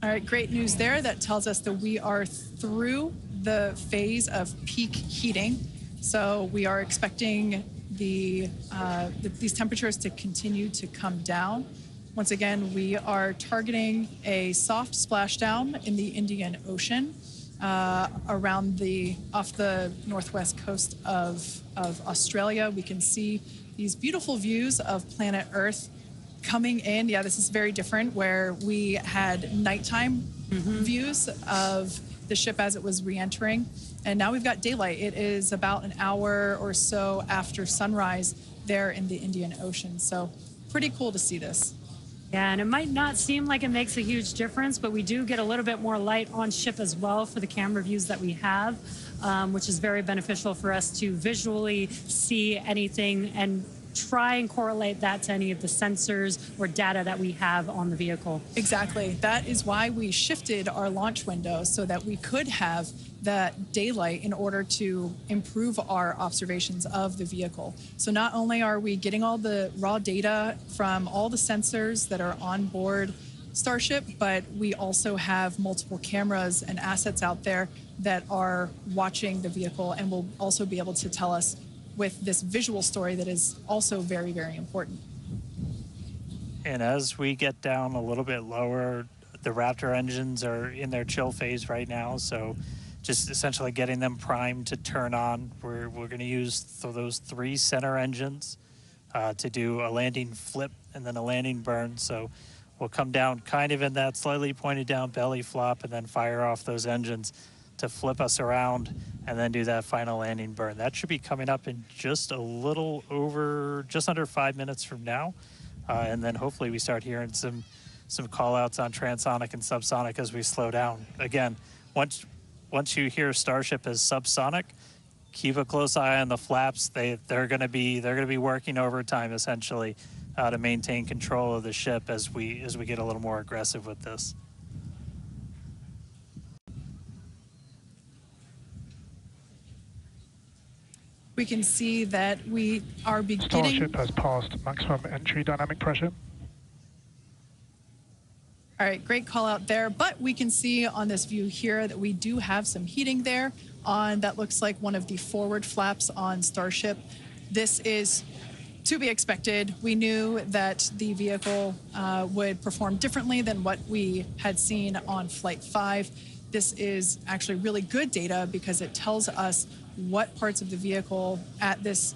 All right, great news there. That tells us that we are through the phase of peak heating. So we are expecting these temperatures to continue to come down. Once again, we are targeting a soft splashdown in the Indian Ocean around off the northwest coast of Australia. We can see these beautiful views of planet Earth coming in. Yeah, this is very different, where we had nighttime views of the ship as it was re-entering, and now we've got daylight. It is about an hour or so after sunrise there in the Indian Ocean, so pretty cool to see this. Yeah, and it might not seem like it makes a huge difference, but we do get a little bit more light on ship as well for the camera views that we have, which is very beneficial for us to visually see anything and try and correlate that to any of the sensors or data that we have on the vehicle. Exactly. That is why we shifted our launch window so that we could have that daylight in order to improve our observations of the vehicle. So not only are we getting all the raw data from all the sensors that are on board Starship, but we also have multiple cameras and assets out there that are watching the vehicle and will also be able to tell us with this visual story that is also very, very important. And as we get down a little bit lower, the Raptor engines are in their chill phase right now, so just essentially getting them primed to turn on. We're going to use those 3 center engines to do a landing flip and then a landing burn. So we'll come down kind of in that slightly pointed down belly flop and then fire off those engines to flip us around and then do that final landing burn. That should be coming up in just under 5 minutes from now. And then hopefully we start hearing some call outs on transonic and subsonic as we slow down. Again, once you hear Starship as subsonic, keep a close eye on the flaps. They're going to be working overtime essentially to maintain control of the ship as we get a little more aggressive with this. We can see that we are beginning... Starship has passed maximum entry dynamic pressure. All right, great call out there. But we can see on this view here that we do have some heating there on that looks like one of the forward flaps on Starship. This is to be expected. We knew that the vehicle would perform differently than what we had seen on Flight 5. This is actually really good data because it tells us what parts of the vehicle at this,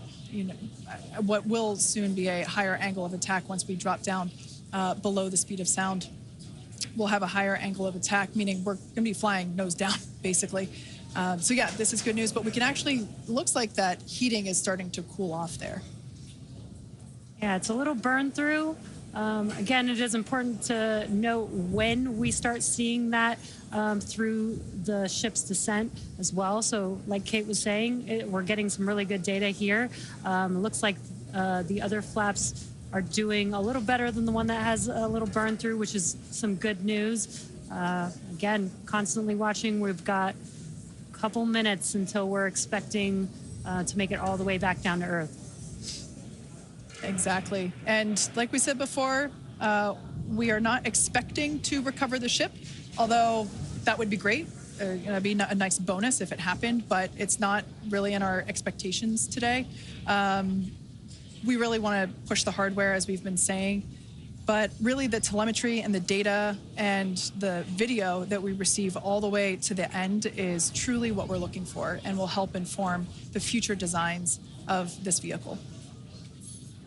what will soon be a higher angle of attack once we drop down below the speed of sound. We'll have a higher angle of attack, meaning we're going to be flying nose down, basically. So yeah, this is good news, but we can actually, looks like that heating is starting to cool off there. Yeah, it's a little burn through. Again, it is important to note when we start seeing that through the ship's descent as well. So like Kate was saying, we're getting some really good data here. It looks like the other flaps are doing a little better than the one that has a little burn through, which is some good news. Again, constantly watching. We've got a couple minutes until we're expecting to make it all the way back down to Earth. Exactly. And like we said before, we are not expecting to recover the ship, although that would be great. It'd be a nice bonus if it happened, but it's not really in our expectations today. We really want to push the hardware, as we've been saying, but really the telemetry and the data and the video that we receive all the way to the end is truly what we're looking for and will help inform the future designs of this vehicle.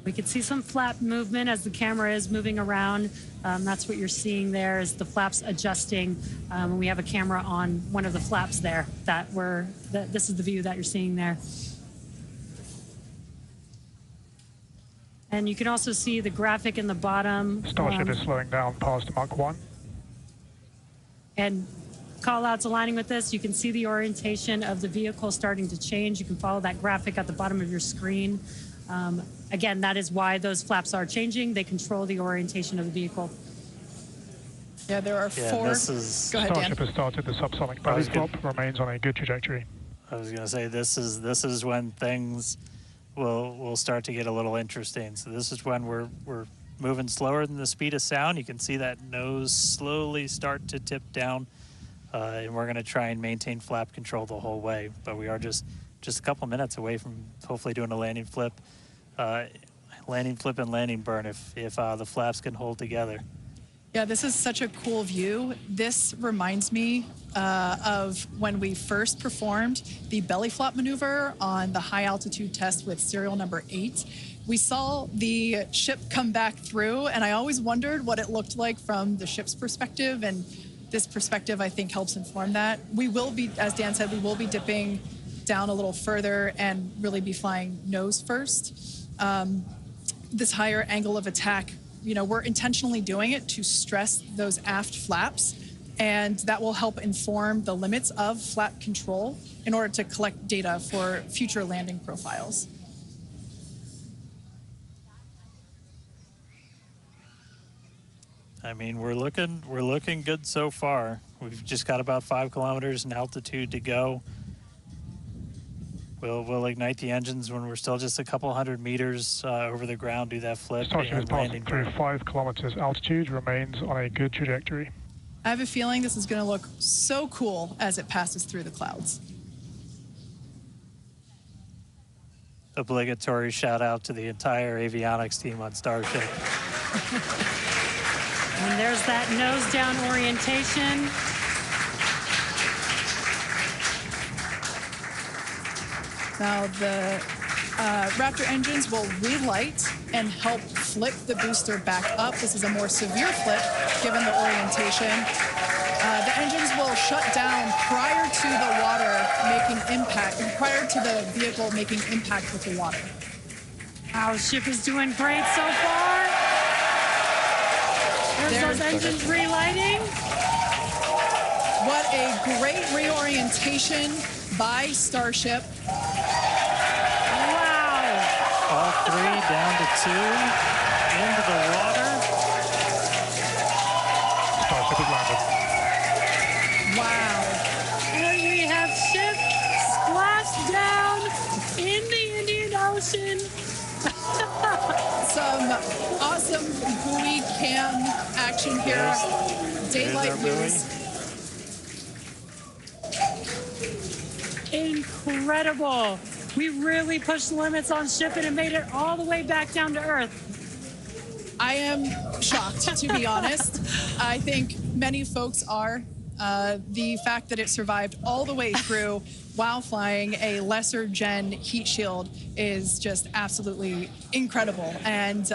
We can see some flap movement as the camera is moving around. That's what you're seeing there is the flaps adjusting. We have a camera on one of the flaps there this is the view that you're seeing there. And you can also see the graphic in the bottom. Starship is slowing down past Mach 1. And call outs aligning with this. You can see the orientation of the vehicle starting to change. You can follow that graphic at the bottom of your screen. Again, that is why those flaps are changing. They control the orientation of the vehicle. Yeah, there are 4. Go ahead, Starship has started the subsonic belly flop, remains on a good trajectory. I was going to say this is when things will start to get a little interesting. So this is when we're moving slower than the speed of sound. You can see that nose slowly start to tip down, and we're going to try and maintain flap control the whole way. But we are just just a couple minutes away from hopefully doing a landing flip and landing burn if the flaps can hold together. Yeah, this is such a cool view. This reminds me of when we first performed the belly flop maneuver on the high altitude test with serial number 8. We saw the ship come back through, and I always wondered what it looked like from the ship's perspective, and this perspective, I think, helps inform that. We will be, as Dan said, we will be dipping down a little further and really be flying nose first. This higher angle of attack, you know, we're intentionally doing it to stress those aft flaps, and that will help inform the limits of flap control in order to collect data for future landing profiles. I mean, we're looking good so far. We've just got about 5 kilometers in altitude to go. We'll ignite the engines when we're still just a couple hundred meters over the ground, do that flip. Starship is passing through 5 kilometers altitude, remains on a good trajectory. I have a feeling this is going to look so cool as it passes through the clouds. Obligatory shout out to the entire avionics team on Starship. And there's that nose down orientation. Now the Raptor engines will relight and help flip the booster back up. This is a more severe flip given the orientation. The engines will shut down prior to the water making impact, prior to the vehicle making impact with the water. Our ship is doing great so far. There's those engines relighting. What a great reorientation by Starship. Wow. All 3 down to 2 into the water. Starship is landed. Wow. And we have ship splashed down in the Indian Ocean. Some awesome buoy cam action here. Daylight views. Incredible. We really pushed the limits on ship and it made it all the way back down to Earth. I am shocked, to be honest. I think many folks are. The fact that it survived all the way through while flying a lesser gen heat shield is just absolutely incredible. And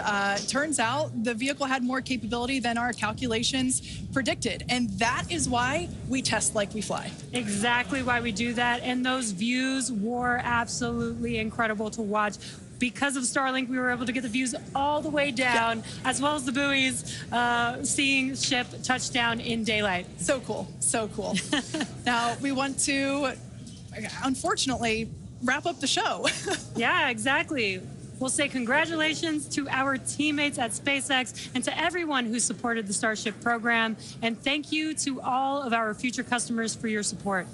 turns out the vehicle had more capability than our calculations predicted. And that is why we test like we fly. Exactly why we do that. And those views were absolutely incredible to watch. Because of Starlink, we were able to get the views all the way down, as well as the buoys, seeing ship touchdown in daylight. So cool, so cool. Now, we want to, unfortunately, wrap up the show. Yeah, exactly. We'll say congratulations to our teammates at SpaceX and to everyone who supported the Starship program. And thank you to all of our future customers for your support.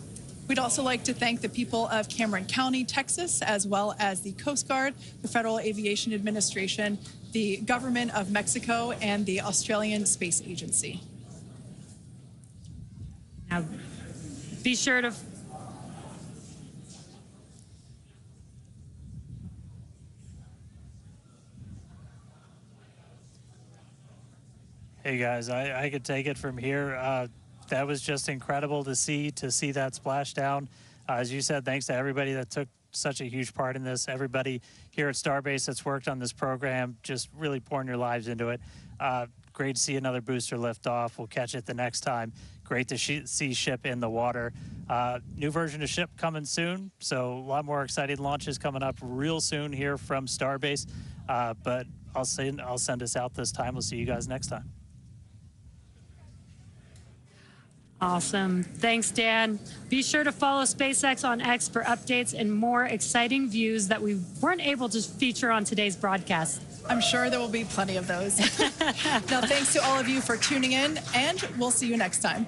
We'd also like to thank the people of Cameron County, Texas, as well as the Coast Guard, the Federal Aviation Administration, the Government of Mexico, and the Australian Space Agency. Now, be sure to... Hey guys, I could take it from here. That was just incredible to see that splashdown. As you said, thanks to everybody that took such a huge part in this. Everybody here at Starbase that's worked on this program, just really pouring your lives into it. Great to see another booster lift off. We'll catch it the next time. Great to see ship in the water. New version of ship coming soon, so a lot more exciting launches coming up real soon here from Starbase. But I'll send us out this time. We'll see you guys next time. Awesome. Thanks, Dan. Be sure to follow SpaceX on X for updates and more exciting views that we weren't able to feature on today's broadcast. I'm sure there will be plenty of those. Now, thanks to all of you for tuning in, and we'll see you next time.